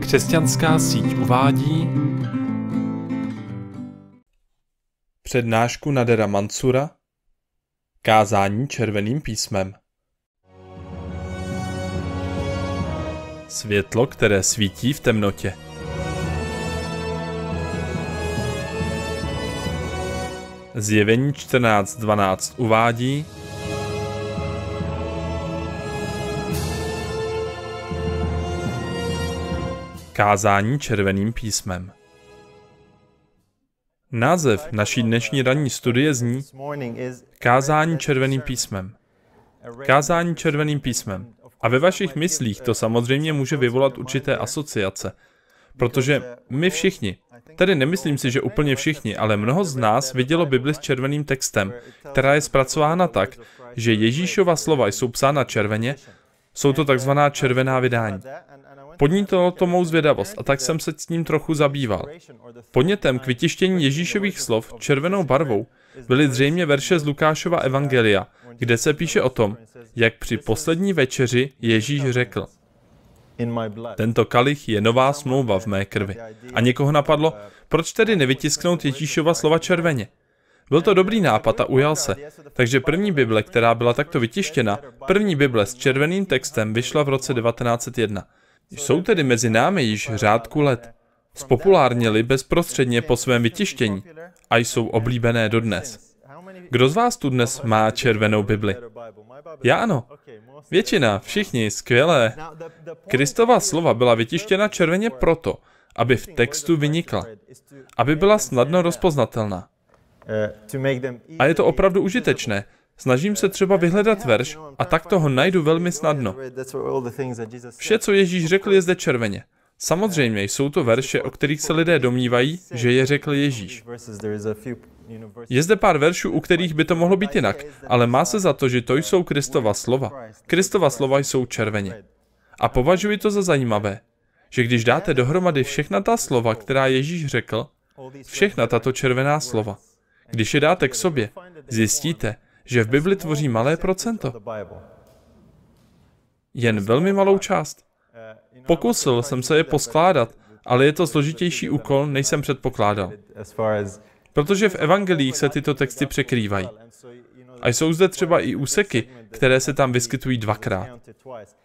Křesťanská síť uvádí přednášku Nadera Mansura, kázání červeným písmem. Světlo, které svítí v temnotě. Zjevení 14:12 uvádí: kázání červeným písmem. Název naší dnešní ranní studie zní kázání červeným písmem. Kázání červeným písmem. A ve vašich myslích to samozřejmě může vyvolat určité asociace, protože my všichni, tedy nemyslím si, že úplně všichni, ale mnoho z nás vidělo Bibli s červeným textem, která je zpracována tak, že Ježíšova slova jsou psána červeně, jsou to takzvaná červená vydání. Podnítilo to mou zvědavost a tak jsem se s ním trochu zabýval. Podnětem k vytištění Ježíšových slov červenou barvou byly zřejmě verše z Lukášova evangelia, kde se píše o tom, jak při poslední večeři Ježíš řekl: tento kalich je nová smlouva v mé krvi. A někoho napadlo, proč tedy nevytisknout Ježíšova slova červeně? Byl to dobrý nápad a ujal se. Takže první Bible, která byla takto vytištěna, první Bible s červeným textem vyšla v roce 1901. Jsou tedy mezi námi již řádku let. Spopulárnili bezprostředně po svém vytištění a jsou oblíbené dodnes. Kdo z vás tu dnes má červenou Bibli? Já ano. Většina, všichni, skvělé. Kristova slova byla vytištěna červeně proto, aby v textu vynikla, aby byla snadno rozpoznatelná. A je to opravdu užitečné. Snažím se třeba vyhledat verš a tak toho najdu velmi snadno. Vše, co Ježíš řekl, je zde červeně. Samozřejmě jsou to verše, o kterých se lidé domnívají, že je řekl Ježíš. Je zde pár veršů, u kterých by to mohlo být jinak, ale má se za to, že to jsou Kristova slova. Kristova slova jsou červeně. A považuji to za zajímavé, že když dáte dohromady všechna ta slova, která Ježíš řekl, všechna tato červená slova, když je dáte k sobě, zjistíte, že v Bibli tvoří malé procento. Jen velmi malou část. Pokusil jsem se je poskládat, ale je to složitější úkol, než jsem předpokládal. Protože v evangelích se tyto texty překrývají. A jsou zde třeba i úseky, které se tam vyskytují dvakrát.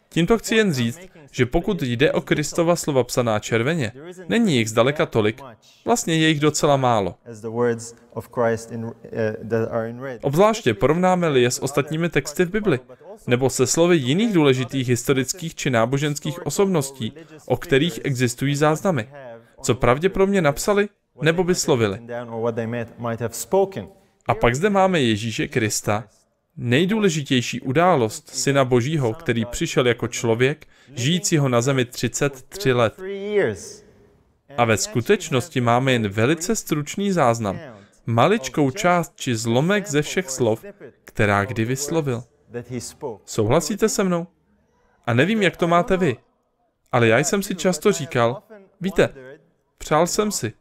Tímto chci jen říct, že pokud jde o Kristova slova psaná červeně, není jich zdaleka tolik, vlastně je jich docela málo. Obzvláště porovnáme-li je s ostatními texty v Bibli, nebo se slovy jiných důležitých historických či náboženských osobností, o kterých existují záznamy, co pravděpodobně napsali nebo vyslovili. A pak zde máme Ježíše Krista, nejdůležitější událost Syna Božího, který přišel jako člověk, žijícího na zemi 33 let. A ve skutečnosti máme jen velice stručný záznam, maličkou část či zlomek ze všech slov, která kdy vyslovil. Souhlasíte se mnou? A nevím, jak to máte vy, ale já jsem si často říkal, víte, přál jsem si,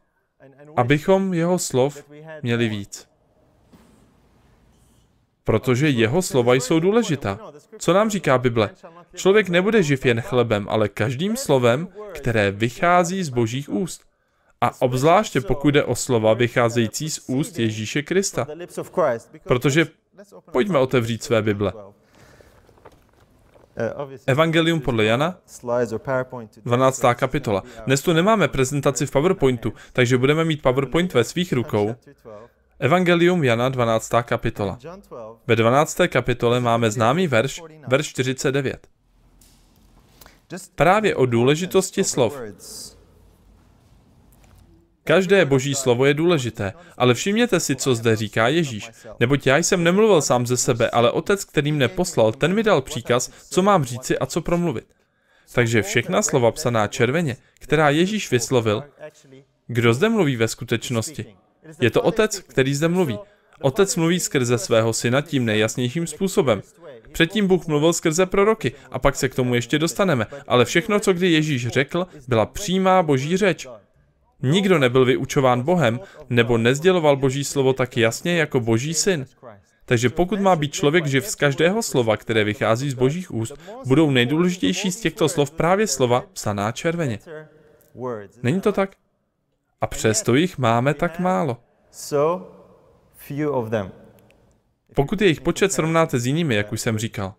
abychom jeho slov měli víc. Protože jeho slova jsou důležitá. Co nám říká Bible? Člověk nebude živ jen chlebem, ale každým slovem, které vychází z Božích úst. A obzvláště pokud jde o slova vycházející z úst Ježíše Krista. Protože pojďme otevřít své Bible. Evangelium podle Jana, 12. kapitola. Dnes tu nemáme prezentaci v PowerPointu, takže budeme mít PowerPoint ve svých rukou. Evangelium Jana, 12. kapitola. Ve 12. kapitole máme známý verš 49. Právě o důležitosti slov. Každé Boží slovo je důležité, ale všimněte si, co zde říká Ježíš. Neboť já jsem nemluvil sám ze sebe, ale Otec, který mne poslal, ten mi dal příkaz, co mám říci a co promluvit. Takže všechna slova psaná červeně, která Ježíš vyslovil, kdo zde mluví ve skutečnosti? Je to Otec, který zde mluví. Otec mluví skrze svého syna tím nejjasnějším způsobem. Předtím Bůh mluvil skrze proroky a pak se k tomu ještě dostaneme, ale všechno, co kdy Ježíš řekl, byla přímá Boží řeč. Nikdo nebyl vyučován Bohem, nebo nezděloval Boží slovo tak jasně jako Boží syn. Takže pokud má být člověk živ z každého slova, které vychází z Božích úst, budou nejdůležitější z těchto slov právě slova psaná červeně. Není to tak? A přesto jich máme tak málo. Pokud jejich počet srovnáte s jinými, jak už jsem říkal.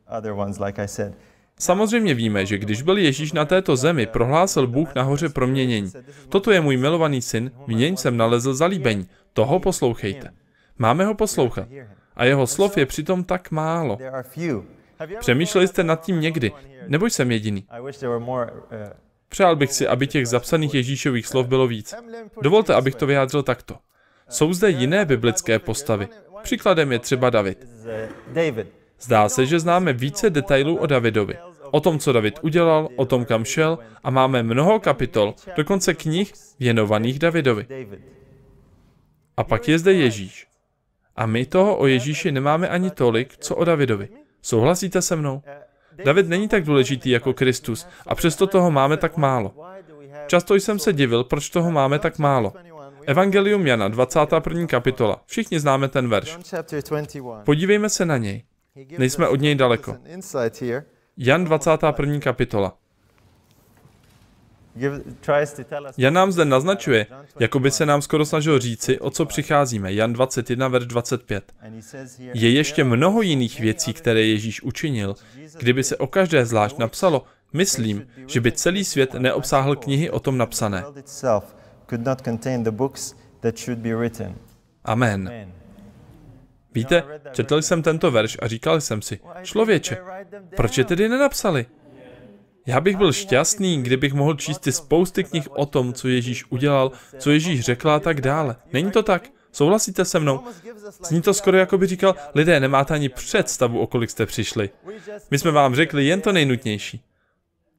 Samozřejmě víme, že když byl Ježíš na této zemi, prohlásil Bůh nahoře proměnění. Toto je můj milovaný syn, v něm jsem nalezl zalíbení. Toho poslouchejte. Máme ho poslouchat. A jeho slov je přitom tak málo. Přemýšleli jste nad tím někdy? Nebo jsem jediný? Přál bych si, aby těch zapsaných Ježíšových slov bylo víc. Dovolte, abych to vyjádřil takto. Jsou zde jiné biblické postavy. Příkladem je třeba David. Zdá se, že známe více detailů o Davidovi. O tom, co David udělal, o tom, kam šel, a máme mnoho kapitol, dokonce knih věnovaných Davidovi. A pak je zde Ježíš. A my toho o Ježíši nemáme ani tolik, co o Davidovi. Souhlasíte se mnou? David není tak důležitý jako Kristus a přesto toho máme tak málo. Často jsem se divil, proč toho máme tak málo. Evangelium Jana, 21. kapitola. Všichni známe ten verš. Podívejme se na něj. Nejsme od něj daleko. Jan 21. kapitola. Jan nám zde naznačuje, jako by se nám skoro snažil říci, o co přicházíme. Jan 21, verš 25. Je ještě mnoho jiných věcí, které Ježíš učinil. Kdyby se o každé zvlášť napsalo, myslím, že by celý svět neobsáhl knihy o tom napsané. Amen. Víte, četl jsem tento verš a říkal jsem si, člověče, proč je tedy nenapsali? Já bych byl šťastný, kdybych mohl číst ty spousty knih o tom, co Ježíš udělal, co Ježíš řekl a tak dále. Není to tak? Souhlasíte se mnou? Zní to skoro, jako by říkal, lidé, nemáte ani představu, o kolik jste přišli. My jsme vám řekli jen to nejnutnější.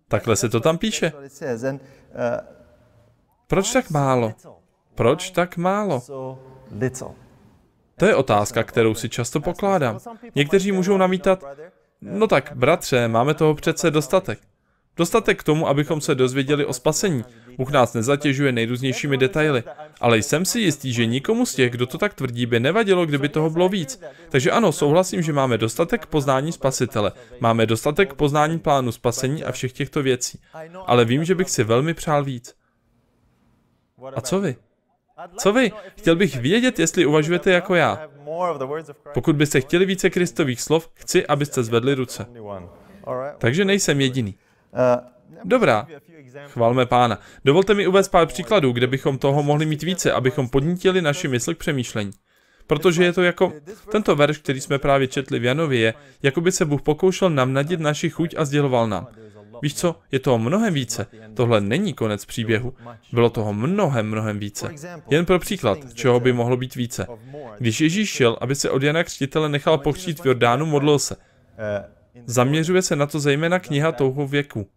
Takhle se to tam píše. Proč tak málo? Proč tak málo? To je otázka, kterou si často pokládám. Někteří můžou namítat, no tak, bratře, máme toho přece dostatek. Dostatek k tomu, abychom se dozvěděli o spasení. Bůh nás nezatěžuje nejrůznějšími detaily. Ale jsem si jistý, že nikomu z těch, kdo to tak tvrdí, by nevadilo, kdyby toho bylo víc. Takže ano, souhlasím, že máme dostatek poznání Spasitele. Máme dostatek poznání plánu spasení a všech těchto věcí. Ale vím, že bych si velmi přál víc. A co vy? Co vy? Chtěl bych vědět, jestli uvažujete jako já. Pokud byste chtěli více Kristových slov, chci, abyste zvedli ruce. Takže nejsem jediný. Dobrá. Chvalme Pána. Dovolte mi uvést pár příkladů, kde bychom toho mohli mít více, abychom podnítili naši mysl k přemýšlení. Protože je to jako tento verš, který jsme právě četli v Janově, jako by se Bůh pokoušel nám nadit naši chuť a sděloval nám. Víš co, je toho mnohem více. Tohle není konec příběhu. Bylo toho mnohem více. Jen pro příklad, čeho by mohlo být více. Když Ježíš šel, aby se od Jana Křtitele nechal pokřtít v Jordánu, modlil se. Zaměřuje se na to zejména kniha Touhou věku.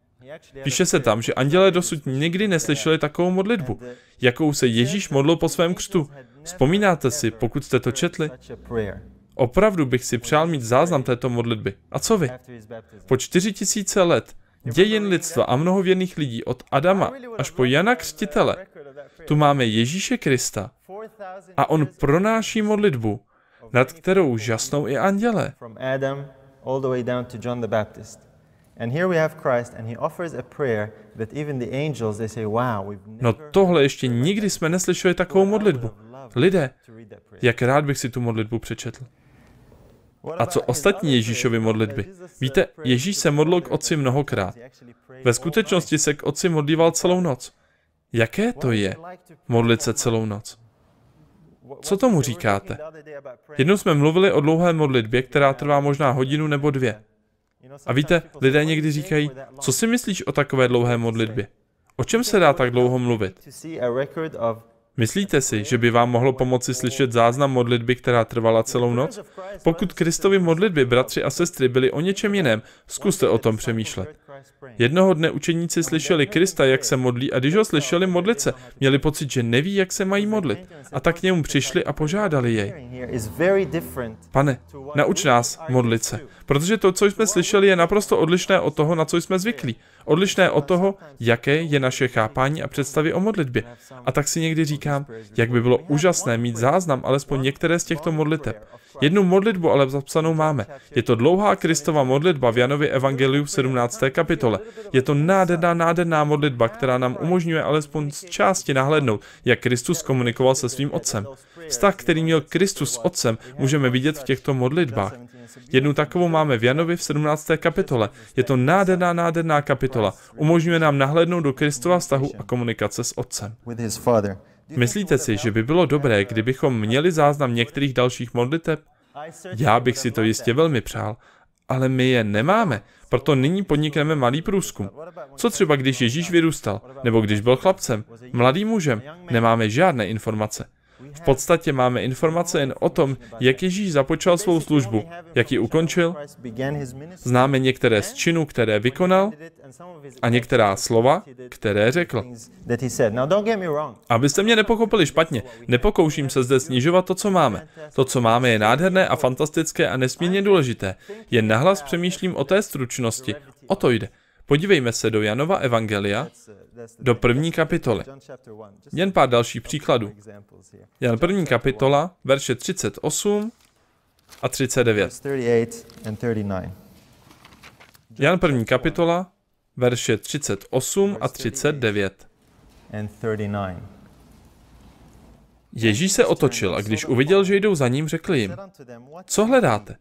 Píše se tam, že andělé dosud nikdy neslyšeli takovou modlitbu, jakou se Ježíš modlil po svém křtu. Vzpomínáte si, pokud jste to četli? Opravdu bych si přál mít záznam této modlitby. A co vy? Po 4000 let dějin lidstva a mnoho věrných lidí od Adama až po Jana Křtitele, tu máme Ježíše Krista a on pronáší modlitbu, nad kterou žasnou i andělé. No tohle ještě nikdy jsme neslyšeli takovou modlitbu. Lidé, jak rád bych si tu modlitbu přečetl. A co ostatní Ježíšovy modlitby? Víte, Ježíš se modlil k Otci mnohokrát. Ve skutečnosti se k Otci modlíval celou noc. Jaké to je, modlit se celou noc? Co tomu říkáte? Jednou jsme mluvili o dlouhé modlitbě, která trvá možná hodinu nebo 2. A víte, lidé někdy říkají, co si myslíš o takové dlouhé modlitbě? O čem se dá tak dlouho mluvit? Myslíte si, že by vám mohlo pomoci slyšet záznam modlitby, která trvala celou noc? Pokud Kristovy modlitby, bratři a sestry, byly o něčem jiném, zkuste o tom přemýšlet. Jednoho dne učeníci slyšeli Krista, jak se modlí, a když ho slyšeli modlit se, měli pocit, že neví, jak se mají modlit. A tak k němu přišli a požádali jej. Pane, nauč nás modlit se, protože to, co jsme slyšeli, je naprosto odlišné od toho, na co jsme zvyklí. Odlišné od toho, jaké je naše chápání a představy o modlitbě. A tak si někdy říkám, jak by bylo úžasné mít záznam alespoň některé z těchto modliteb. Jednu modlitbu ale zapsanou máme. Je to dlouhá Kristova modlitba v Janově evangeliu v 17. kapitole. Je to nádherná modlitba, která nám umožňuje alespoň z části nahlédnout, jak Kristus komunikoval se svým Otcem. Vztah, který měl Kristus s Otcem, můžeme vidět v těchto modlitbách. Jednu takovou máme v Janovi v 17. kapitole. Je to nádherná kapitola. Umožňuje nám nahlédnout do Kristova vztahu a komunikace s Otcem. Myslíte si, že by bylo dobré, kdybychom měli záznam některých dalších modliteb? Já bych si to jistě velmi přál, ale my je nemáme, proto nyní podnikneme malý průzkum. Co třeba, když Ježíš vyrůstal, nebo když byl chlapcem, mladým mužem? Nemáme žádné informace. V podstatě máme informace jen o tom, jak Ježíš započal svou službu, jak ji ukončil. Známe některé z činů, které vykonal, a některá slova, které řekl. Abyste mě nepochopili špatně, nepokouším se zde snižovat to, co máme. To, co máme, je nádherné a fantastické a nesmírně důležité. Jen nahlas přemýšlím o té stručnosti. O to jde. Podívejme se do Janova evangelia, do 1. kapitoly. Jen pár dalších příkladů. Jan 1. kapitola, verše 38 a 39. Jan 1. kapitola, verše 38 a 39. Ježíš se otočil a když uviděl, že jdou za ním, řekl jim, co hledáte?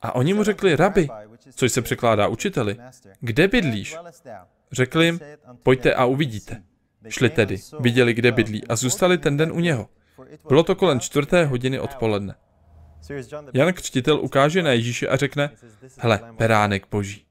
A oni mu řekli, rabi, což se překládá učiteli, kde bydlíš? Řekl jim, pojďte a uvidíte. Šli tedy, viděli, kde bydlí a zůstali ten den u něho. Bylo to kolem 4. hodiny odpoledne. Jan Křtitel ukáže na Ježíše a řekne, hele, beránek boží.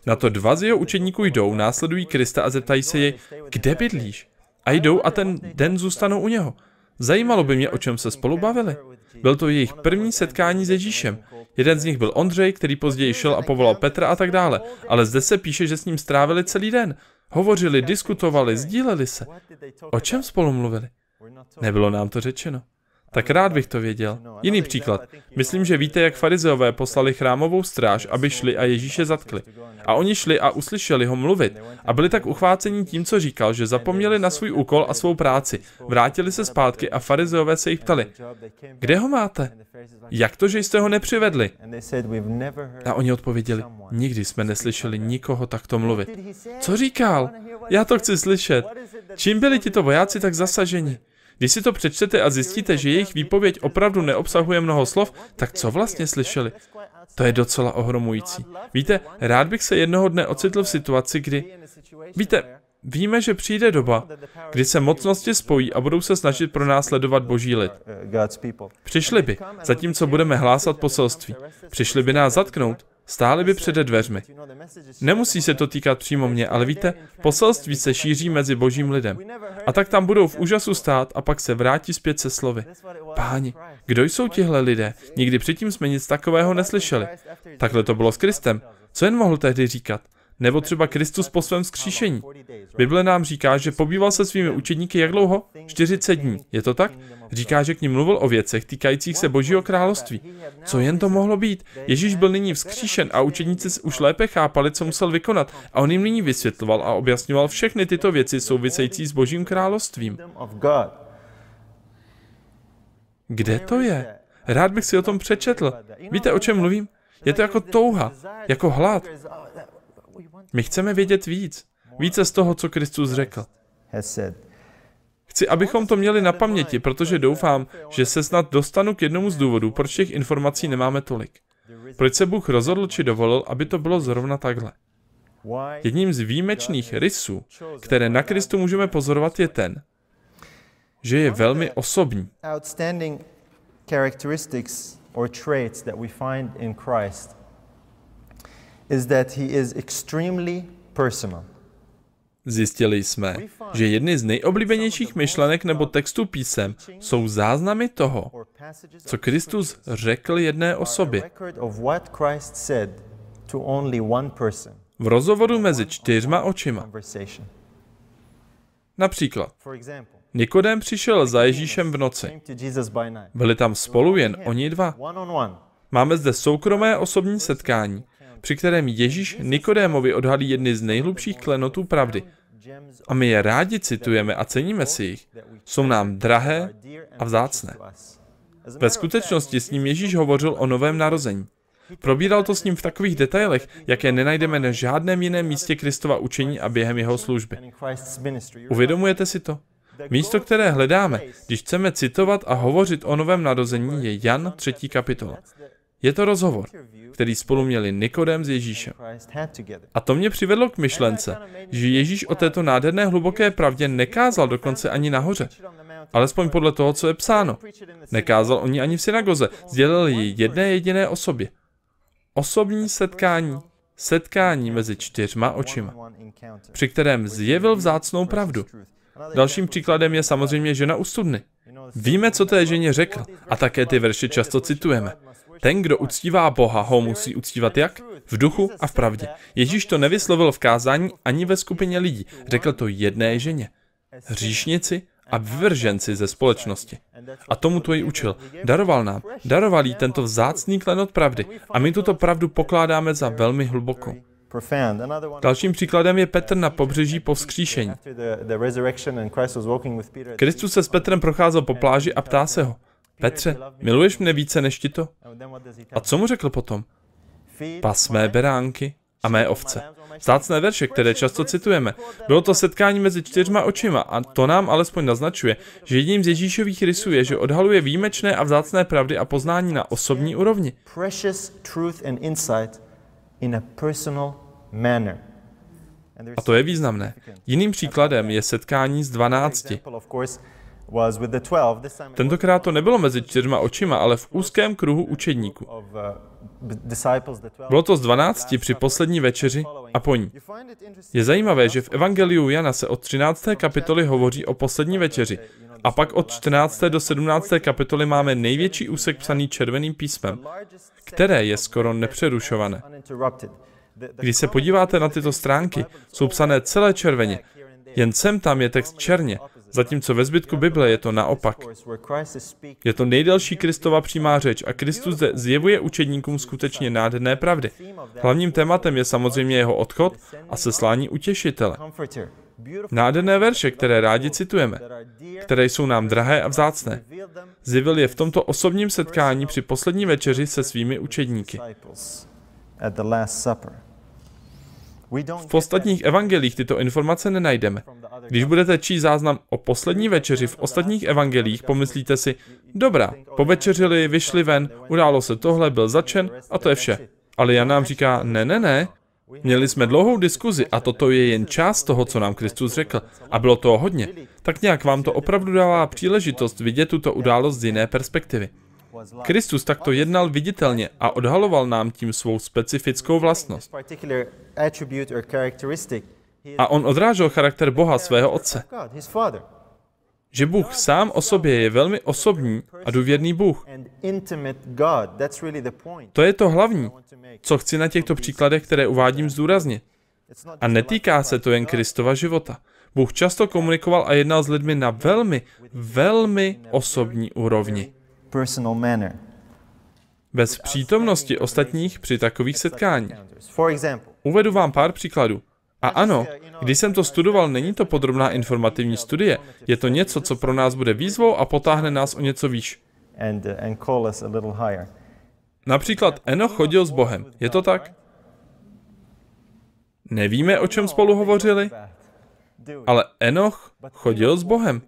Na to 2 z jeho učedníků jdou, následují Krista a zeptají se jej, kde bydlíš? A jdou a ten den zůstanou u něho. Zajímalo by mě, o čem se spolu bavili. Byl to jejich první setkání s Ježíšem. Jeden z nich byl Ondřej, který později šel a povolal Petra a tak dále. Ale zde se píše, že s ním strávili celý den. Hovořili, diskutovali, sdíleli se. O čem spolu mluvili? Nebylo nám to řečeno. Tak rád bych to věděl. Jiný příklad. Myslím, že víte, jak farizeové poslali chrámovou stráž, aby šli a Ježíše zatkli. A oni šli a uslyšeli ho mluvit. A byli tak uchváceni tím, co říkal, že zapomněli na svůj úkol a svou práci. Vrátili se zpátky a farizeové se jich ptali. Kde ho máte? Jak to, že jste ho nepřivedli? A oni odpověděli, nikdy jsme neslyšeli nikoho takto mluvit. Co říkal? Já to chci slyšet. Čím byli tito vojáci tak zasaženi? Když si to přečtete a zjistíte, že jejich výpověď opravdu neobsahuje mnoho slov, tak co vlastně slyšeli? To je docela ohromující. Víte, rád bych se jednoho dne ocitl v situaci, kdy... Víte, víme, že přijde doba, kdy se mocnosti spojí a budou se snažit pronásledovat boží lid. Přišli by, zatímco budeme hlásat poselství. Přišli by nás zatknout, stáli by přede dveřmi. Nemusí se to týkat přímo mě, ale víte, poselství se šíří mezi božím lidem. A tak tam budou v úžasu stát a pak se vrátí zpět se slovy. Páni, kdo jsou tihle lidé? Nikdy předtím jsme nic takového neslyšeli. Takhle to bylo s Kristem. Co jen mohl tehdy říkat? Nebo třeba Kristus po svém vzkříšení. Bible nám říká, že pobýval se svými učedníky jak dlouho? 40 dní. Je to tak? Říká, že k nim mluvil o věcech týkajících se Božího království. Co jen to mohlo být? Ježíš byl nyní vzkříšen a učedníci už lépe chápali, co musel vykonat. A on jim nyní vysvětloval a objasňoval všechny tyto věci související s Božím královstvím. Kde to je? Rád bych si o tom přečetl. Víte, o čem mluvím? Je to jako touha, jako hlad. My chceme vědět víc. Více z toho, co Kristus řekl. Chci, abychom to měli na paměti, protože doufám, že se snad dostanu k jednomu z důvodů, proč těch informací nemáme tolik. Proč se Bůh rozhodl či dovolil, aby to bylo zrovna takhle. Jedním z výjimečných rysů, které na Kristu můžeme pozorovat, je ten, že je velmi osobní. Zjistili jsme, že jedny z nejoblíbenějších myšlenek nebo textů písem jsou záznamy toho, co Kristus řekl jedné osobě. V rozhovoru mezi 4 očima. Například, Nikodém přišel za Ježíšem v noci. Byli tam spolu jen oni 2. Máme zde soukromé osobní setkání, při kterém Ježíš Nikodémovi odhalí jedny z nejhlubších klenotů pravdy. A my je rádi citujeme a ceníme si jich. Jsou nám drahé a vzácné. Ve skutečnosti s ním Ježíš hovořil o novém narození. Probíral to s ním v takových detailech, jaké nenajdeme na žádném jiném místě Kristova učení a během jeho služby. Uvědomujete si to? Místo, které hledáme, když chceme citovat a hovořit o novém narození, je Jan 3. kapitola. Je to rozhovor, který spolu měli Nikodém s Ježíšem. A to mě přivedlo k myšlence, že Ježíš o této nádherné hluboké pravdě nekázal dokonce ani nahoře. Alespoň podle toho, co je psáno. Nekázal o ní ani v synagoze, sdělil ji jedné jediné osobě. Osobní setkání mezi 4 očima, při kterém zjevil vzácnou pravdu. Dalším příkladem je samozřejmě žena u studny. Víme, co té ženě řekl, a také ty verše často citujeme. Ten, kdo uctívá Boha, ho musí uctívat jak? V duchu a v pravdě. Ježíš to nevyslovil v kázání ani ve skupině lidí. Řekl to jedné ženě. Hříšnici a vyvrženci ze společnosti. A tomu to ji učil. Daroval jí tento vzácný klenot pravdy. A my tuto pravdu pokládáme za velmi hlubokou. Dalším příkladem je Petr na pobřeží po vzkříšení. Kristus se s Petrem procházel po pláži a ptá se ho: Petře, miluješ mne více než tito? A co mu řekl potom? Pas mé beránky a mé ovce. Vzácné verše, které často citujeme. Bylo to setkání mezi 4 očima a to nám alespoň naznačuje, že jedním z Ježíšových rysů je, že odhaluje výjimečné a vzácné pravdy a poznání na osobní úrovni. A to je významné. Jiným příkladem je setkání s 12. Tentokrát to nebylo mezi 4 očima, ale v úzkém kruhu učedníků. Bylo to z 12 při poslední večeři a po ní. Je zajímavé, že v Evangeliu Jana se od 13. kapitoly hovoří o poslední večeři a pak od 14. do 17. kapitoly máme největší úsek psaný červeným písmem, které je skoro nepřerušované. Když se podíváte na tyto stránky, jsou psané celé červeně. Jen sem tam je text černě, zatímco ve zbytku Bible je to naopak. Je to nejdelší Kristova přímá řeč a Kristus zde zjevuje učedníkům skutečně nádherné pravdy. Hlavním tématem je samozřejmě jeho odchod a seslání utěšitele. Nádherné verše, které rádi citujeme, které jsou nám drahé a vzácné. Zjevil je v tomto osobním setkání při poslední večeři se svými učedníky. V ostatních evangelích tyto informace nenajdeme. Když budete číst záznam o poslední večeři v ostatních evangelích, pomyslíte si, dobrá, povečeřili, vyšli ven, událo se tohle, byl zatčen a to je vše. Ale Jan nám říká, ne, měli jsme dlouhou diskuzi a toto je jen část toho, co nám Kristus řekl. A bylo toho hodně. Tak nějak vám to opravdu dává příležitost vidět tuto událost z jiné perspektivy. Kristus takto jednal viditelně a odhaloval nám tím svou specifickou vlastnost. A on odrážel charakter Boha, svého Otce. Že Bůh sám o sobě je velmi osobní a důvěrný Bůh. To je to hlavní, co chci na těchto příkladech, které uvádím, zdůraznit. A netýká se to jen Kristova života. Bůh často komunikoval a jednal s lidmi na velmi osobní úrovni. Bez přítomnosti ostatních při takových setkáních. Uvedu vám pár příkladů. A ano, když jsem to studoval, není to podrobná informativní studie. Je to něco, co pro nás bude výzvou a potáhne nás o něco výš. Například Enoch chodil s Bohem. Je to tak? Nevíme, o čem spolu hovořili? Ale Enoch chodil s Bohem.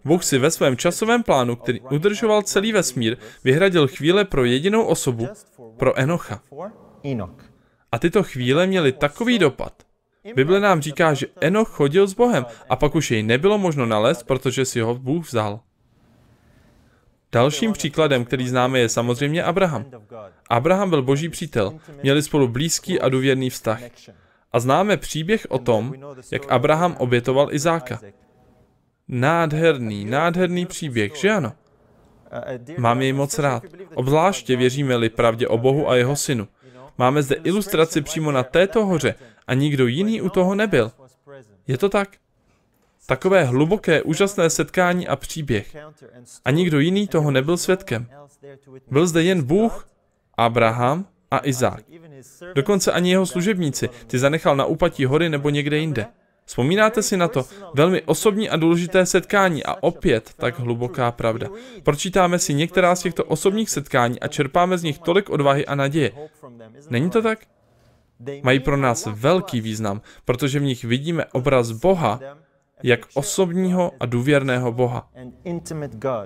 Bůh si ve svém časovém plánu, který udržoval celý vesmír, vyhradil chvíle pro jedinou osobu, pro Enocha. A tyto chvíle měly takový dopad. Bible nám říká, že Enoch chodil s Bohem a pak už jej nebylo možno nalézt, protože si ho Bůh vzal. Dalším příkladem, který známe, je samozřejmě Abraham. Abraham byl Boží přítel, měli spolu blízký a důvěrný vztah. A známe příběh o tom, jak Abraham obětoval Izáka. Nádherný příběh, že ano? Mám jej moc rád. Obzvláště věříme-li pravdě o Bohu a jeho synu. Máme zde ilustraci přímo na této hoře a nikdo jiný u toho nebyl. Je to tak? Takové hluboké, úžasné setkání a příběh. A nikdo jiný toho nebyl svědkem. Byl zde jen Bůh, Abraham a Izák. Dokonce ani jeho služebníci, ty zanechal na úpatí hory nebo někde jinde. Vzpomínáte si na to? Velmi osobní a důležité setkání a opět tak hluboká pravda. Pročítáme si některá z těchto osobních setkání a čerpáme z nich tolik odvahy a naděje. Není to tak? Mají pro nás velký význam, protože v nich vidíme obraz Boha, jak osobního a důvěrného Boha,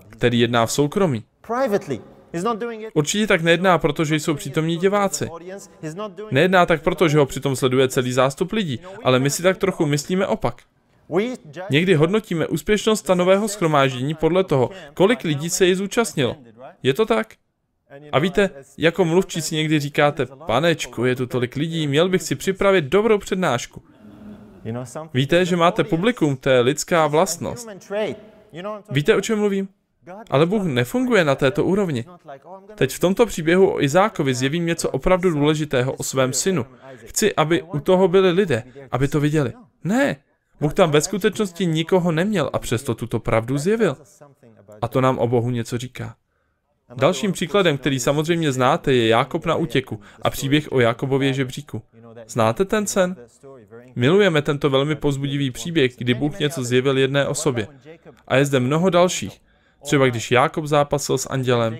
který jedná v soukromí. Určitě tak nejedná, protože jsou přítomní diváci. Nejedná tak proto, že ho přitom sleduje celý zástup lidí, ale my si tak trochu myslíme opak. Někdy hodnotíme úspěšnost stanového shromáždění podle toho, kolik lidí se jej zúčastnilo. Je to tak? A víte, jako mluvčí si někdy říkáte, panečku, je tu tolik lidí, měl bych si připravit dobrou přednášku. Víte, že máte publikum, to je lidská vlastnost. Víte, o čem mluvím? Ale Bůh nefunguje na této úrovni. Teď v tomto příběhu o Izákovi zjevím něco opravdu důležitého o svém synu. Chci, aby u toho byli lidé, aby to viděli. Ne, Bůh tam ve skutečnosti nikoho neměl a přesto tuto pravdu zjevil. A to nám o Bohu něco říká. Dalším příkladem, který samozřejmě znáte, je Jákob na útěku a příběh o Jákobově žebříku. Znáte ten sen? Milujeme tento velmi povzbudivý příběh, kdy Bůh něco zjevil jedné osobě. A je zde mnoho dalších. Třeba když Jákob zápasil s andělem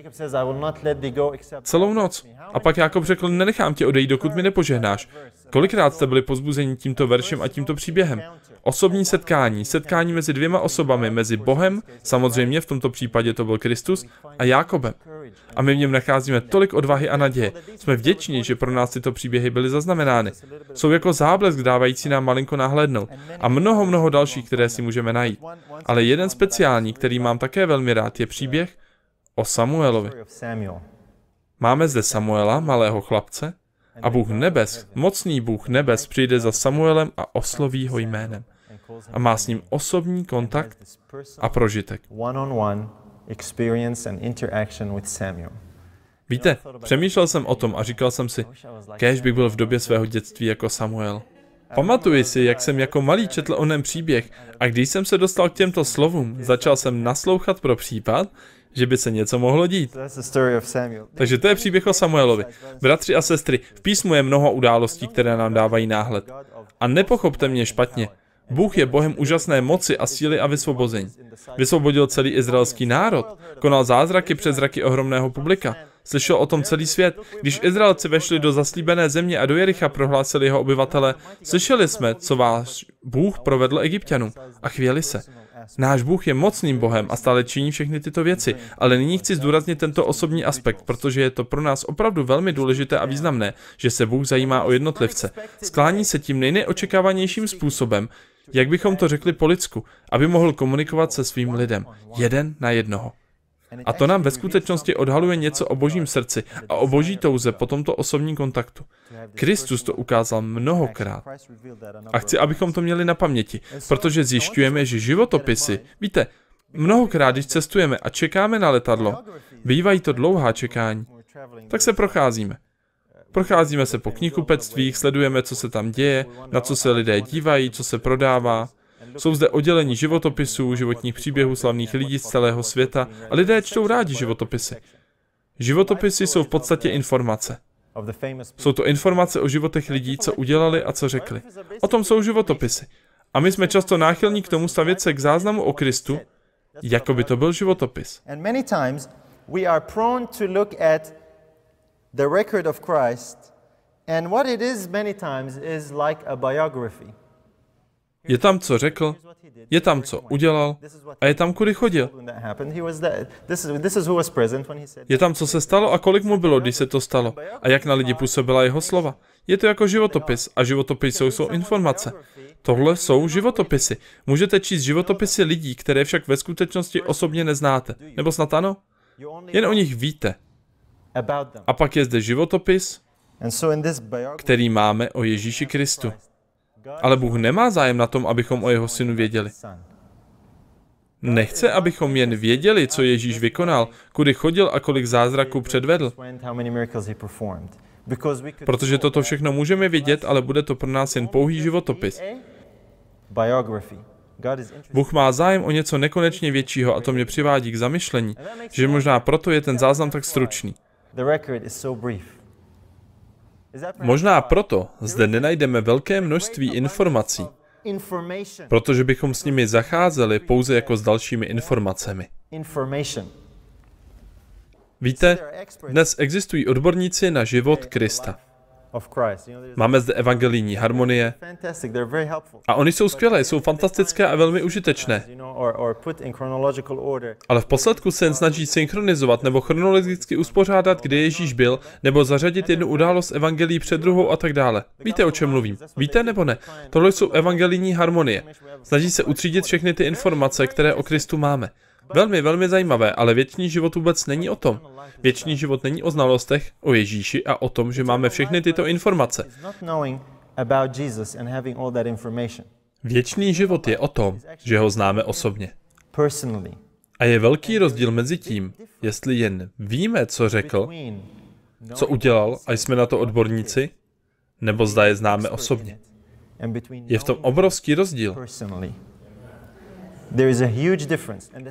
celou noc. A pak Jákob řekl, nenechám tě odejít, dokud mi nepožehnáš. Kolikrát jste byli povzbuzeni tímto veršem a tímto příběhem? Osobní setkání mezi dvěma osobami, mezi Bohem, samozřejmě v tomto případě to byl Kristus, a Jákobem. A my v něm nacházíme tolik odvahy a naděje. Jsme vděční, že pro nás tyto příběhy byly zaznamenány. Jsou jako záblesk dávající nám malinko nahlédnout. A mnoho dalších, které si můžeme najít. Ale jeden speciální, který mám také velmi rád, je příběh o Samuelovi. Máme zde Samuela, malého chlapce, a Bůh nebes, mocný Bůh nebes, přijde za Samuelem a osloví ho jménem. A má s ním osobní kontakt a prožitek. Víte, přemýšlel jsem o tom a říkal jsem si, kéž bych byl v době svého dětství jako Samuel. Pamatuji si, jak jsem jako malý četl onen příběh a když jsem se dostal k těmto slovům, začal jsem naslouchat pro případ, že by se něco mohlo dít. Takže to je příběh o Samuelovi. Bratři a sestry, v písmu je mnoho událostí, které nám dávají náhled. A nepochopte mě špatně. Bůh je Bohem úžasné moci a síly a vysvobození. Vysvobodil celý izraelský národ, konal zázraky před zraky ohromného publika. Slyšel o tom celý svět. Když Izraelci vešli do zaslíbené země a do Jericha, prohlásili jeho obyvatele, slyšeli jsme, co váš Bůh provedl Egypťanům, a chvěli se. Náš Bůh je mocným Bohem a stále činí všechny tyto věci, ale nyní chci zdůraznit tento osobní aspekt, protože je to pro nás opravdu velmi důležité a významné, že se Bůh zajímá o jednotlivce. Sklání se tím nejneočekávanějším způsobem, jak bychom to řekli po lidsku, aby mohl komunikovat se svým lidem, jeden na jednoho. A to nám ve skutečnosti odhaluje něco o Božím srdci a o Boží touze po tomto osobním kontaktu. Kristus to ukázal mnohokrát. A chci, abychom to měli na paměti, protože zjišťujeme, že životopisy, víte, mnohokrát, když cestujeme a čekáme na letadlo, bývají to dlouhá čekání, tak se procházíme. Procházíme se po knihkupectvích, sledujeme, co se tam děje, na co se lidé dívají, co se prodává. Jsou zde oddělení životopisů, životních příběhů slavných lidí z celého světa a lidé čtou rádi životopisy. Životopisy jsou v podstatě informace. Jsou to informace o životech lidí, co udělali a co řekli. O tom jsou životopisy. A my jsme často náchylní k tomu stavět se k záznamu o Kristu, jako by to byl životopis. The record of Christ, and what it is many times is like a biography. Je tam, co řekl, je tam, co udělal, a je tam, kudy chodil. Je tam, co se stalo a kolik mu bylo, když se to stalo, a jak na lidi působila jeho slova. Je to jako životopis, a životopisy jsou informace. Tohle jsou životopisy. Můžete číst životopisy lidí, které však ve skutečnosti osobně neznáte. Nebo snad ano? Jen o nich víte. A pak je zde životopis, který máme o Ježíši Kristu. Ale Bůh nemá zájem na tom, abychom o jeho synu věděli. Nechce, abychom jen věděli, co Ježíš vykonal, kudy chodil a kolik zázraků předvedl. Protože toto všechno můžeme vědět, ale bude to pro nás jen pouhý životopis. Bůh má zájem o něco nekonečně většího a to mě přivádí k zamyšlení, že možná proto je ten záznam tak stručný. Možná proto zde nenajdeme velké množství informací, protože bychom s nimi zacházeli pouze jako s dalšími informacemi. Víte, dnes existují odborníci na život Krista. Máme zde evangelijní harmonie a oni jsou skvělé, jsou fantastické a velmi užitečné. Ale v posledku se jen snaží synchronizovat nebo chronologicky uspořádat, kde Ježíš byl, nebo zařadit jednu událost evangelií před druhou a tak dále. Víte, o čem mluvím? Víte nebo ne? Tohle jsou evangelijní harmonie. Snaží se utřídit všechny ty informace, které o Kristu máme. Velmi, velmi zajímavé, ale věčný život vůbec není o tom. Věčný život není o znalostech, o Ježíši a o tom, že máme všechny tyto informace. Věčný život je o tom, že ho známe osobně. A je velký rozdíl mezi tím, jestli jen víme, co řekl, co udělal a jsme na to odborníci, nebo zda je známe osobně. Je v tom obrovský rozdíl.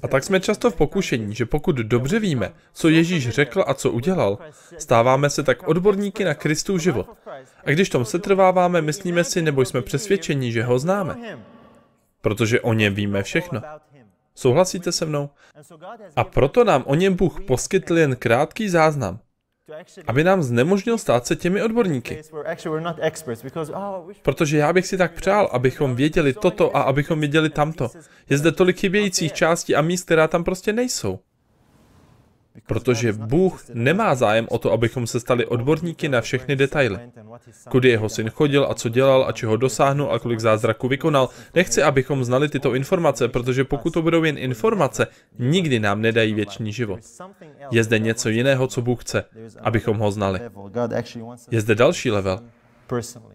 A tak jsme často v pokušení, že pokud dobře víme, co Ježíš řekl a co udělal, stáváme se tak odborníky na Kristův život. A když tom setrváváme, myslíme si, nebo jsme přesvědčeni, že ho známe. Protože o něm víme všechno. Souhlasíte se mnou? A proto nám o něm Bůh poskytl jen krátký záznam, aby nám znemožnil stát se těmi odborníky. Protože já bych si tak přál, abychom věděli toto a abychom věděli tamto. Je zde tolik chybějících částí a míst, která tam prostě nejsou. Protože Bůh nemá zájem o to, abychom se stali odborníky na všechny detaily. Kudy jeho syn chodil a co dělal a čeho dosáhnul a kolik zázraků vykonal. Nechci, abychom znali tyto informace, protože pokud to budou jen informace, nikdy nám nedají věčný život. Je zde něco jiného, co Bůh chce, abychom ho znali. Je zde další level.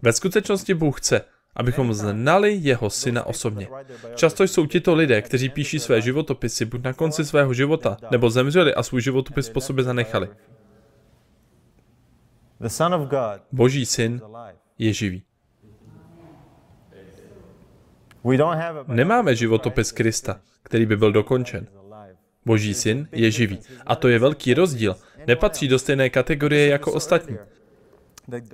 Ve skutečnosti Bůh chce, abychom znali jeho syna osobně. Často jsou tito lidé, kteří píší své životopisy buď na konci svého života, nebo zemřeli a svůj životopis po sobě zanechali. Boží syn je živý. Nemáme životopis Krista, který by byl dokončen. Boží syn je živý. A to je velký rozdíl. Nepatří do stejné kategorie jako ostatní.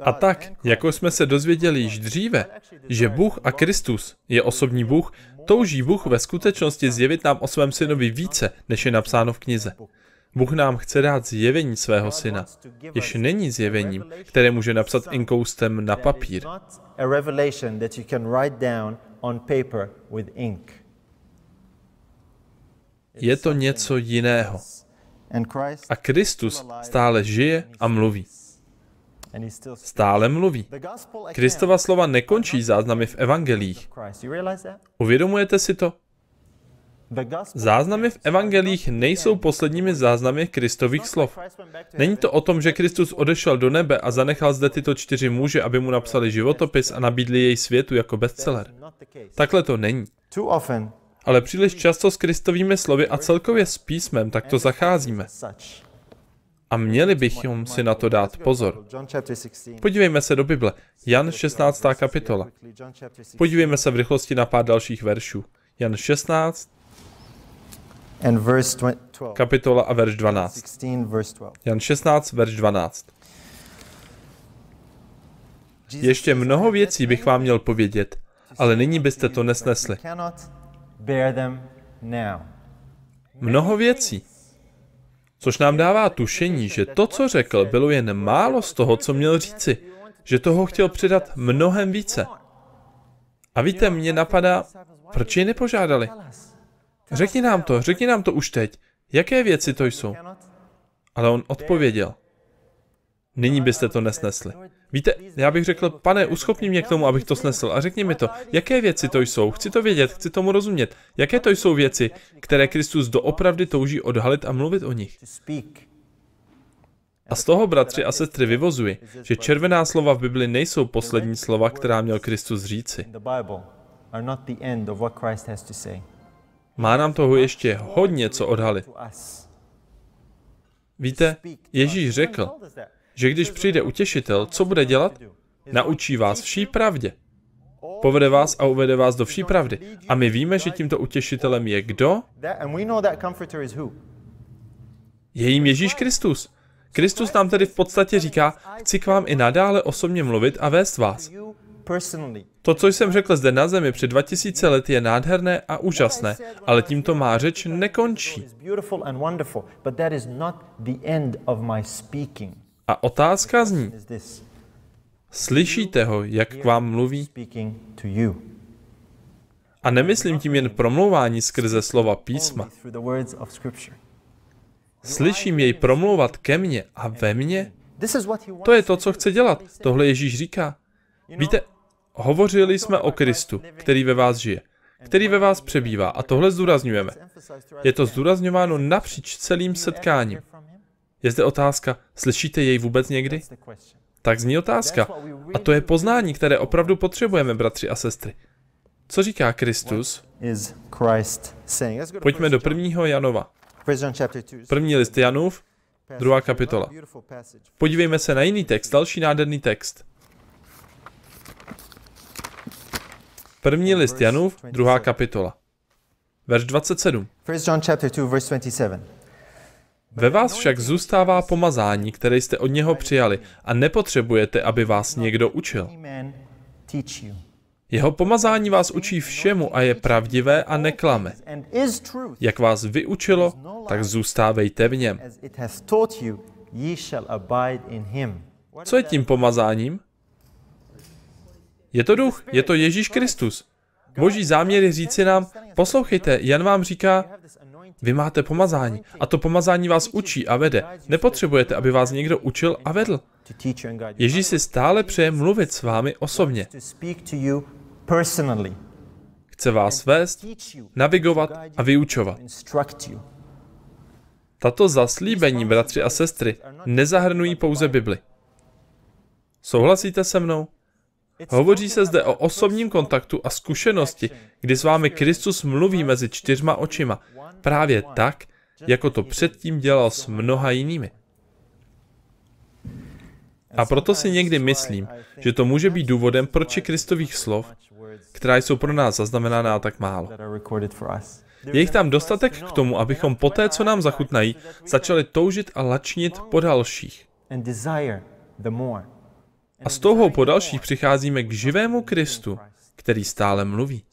A tak, jako jsme se dozvěděli již dříve, že Bůh a Kristus je osobní Bůh, touží Bůh ve skutečnosti zjevit nám o svém synovi více, než je napsáno v knize. Bůh nám chce dát zjevení svého syna, jež není zjevením, které může napsat inkoustem na papír. Je to něco jiného. A Kristus stále žije a mluví. Stále mluví. Kristova slova nekončí záznamy v evangelích. Uvědomujete si to? Záznamy v evangelích nejsou posledními záznamy Kristových slov. Není to o tom, že Kristus odešel do nebe a zanechal zde tyto 4 muže, aby mu napsali životopis a nabídli jej světu jako bestseller. Takhle to není. Ale příliš často s Kristovými slovy a celkově s písmem takto zacházíme. A měli bychom si na to dát pozor. Podívejme se do Bible. Jan 16. kapitola. Podívejme se v rychlosti na pár dalších veršů. Jan 16. kapitola a verš 12. Jan 16, verš 12. Ještě mnoho věcí bych vám měl povědět, ale nyní byste to nesnesli. Mnoho věcí. Což nám dává tušení, že to, co řekl, bylo jen málo z toho, co měl říci. Že toho chtěl přidat mnohem více. A víte, mně napadá, proč ji nepožádali? Řekni nám to už teď. Jaké věci to jsou? Ale on odpověděl. Nyní byste to nesnesli. Víte, já bych řekl, Pane, uschopni mě k tomu, abych to snesl a řekni mi to, jaké věci to jsou, chci to vědět, chci tomu rozumět. Jaké to jsou věci, které Kristus doopravdy touží odhalit a mluvit o nich. A z toho, bratři a sestry, vyvozuji, že červená slova v Bibli nejsou poslední slova, která měl Kristus říci. Má nám toho ještě hodně co odhalit. Víte, Ježíš řekl, že když přijde utěšitel, co bude dělat? Naučí vás vší pravdě. Povede vás a uvede vás do vší pravdy. A my víme, že tímto utěšitelem je kdo? Je jím Ježíš Kristus. Kristus nám tedy v podstatě říká, chci k vám i nadále osobně mluvit a vést vás. To, co jsem řekl zde na zemi před 2000 lety, je nádherné a úžasné, ale tímto má řeč nekončí. A otázka zní, slyšíte ho, jak k vám mluví? A nemyslím tím jen promlouvání skrze slova písma. Slyším jej promlouvat ke mně a ve mně? To je to, co chce dělat. Tohle Ježíš říká. Víte, hovořili jsme o Kristu, který ve vás žije, který ve vás přebývá, a tohle zdůrazňujeme. Je to zdůrazňováno napříč celým setkáním. Je zde otázka, slyšíte jej vůbec někdy? Tak zní otázka. A to je poznání, které opravdu potřebujeme, bratři a sestry. Co říká Kristus? Pojďme do 1. Janova. 1. list Janův, 2. kapitola. Podívejme se na jiný text, další nádherný text. 1. list Janův, 2. kapitola. Verš 27. Ve vás však zůstává pomazání, které jste od něho přijali, a nepotřebujete, aby vás někdo učil. Jeho pomazání vás učí všemu a je pravdivé a neklame. Jak vás vyučilo, tak zůstávejte v něm. Co je tím pomazáním? Je to duch, je to Ježíš Kristus. Boží záměr je říci nám, poslouchejte, Jan vám říká, vy máte pomazání a to pomazání vás učí a vede. Nepotřebujete, aby vás někdo učil a vedl. Ježíš si stále přeje mluvit s vámi osobně. Chce vás vést, navigovat a vyučovat. Tato zaslíbení, bratři a sestry, nezahrnují pouze Bibli. Souhlasíte se mnou? Hovoří se zde o osobním kontaktu a zkušenosti, kdy s vámi Kristus mluví mezi 4 očima, právě tak, jako to předtím dělal s mnoha jinými. A proto si někdy myslím, že to může být důvodem, proč je Kristových slov, která jsou pro nás zaznamenána tak málo. Je jich tam dostatek k tomu, abychom poté, co nám zachutnají, začali toužit a lačnit po dalších. A s touhou po dalších přicházíme k živému Kristu, který stále mluví.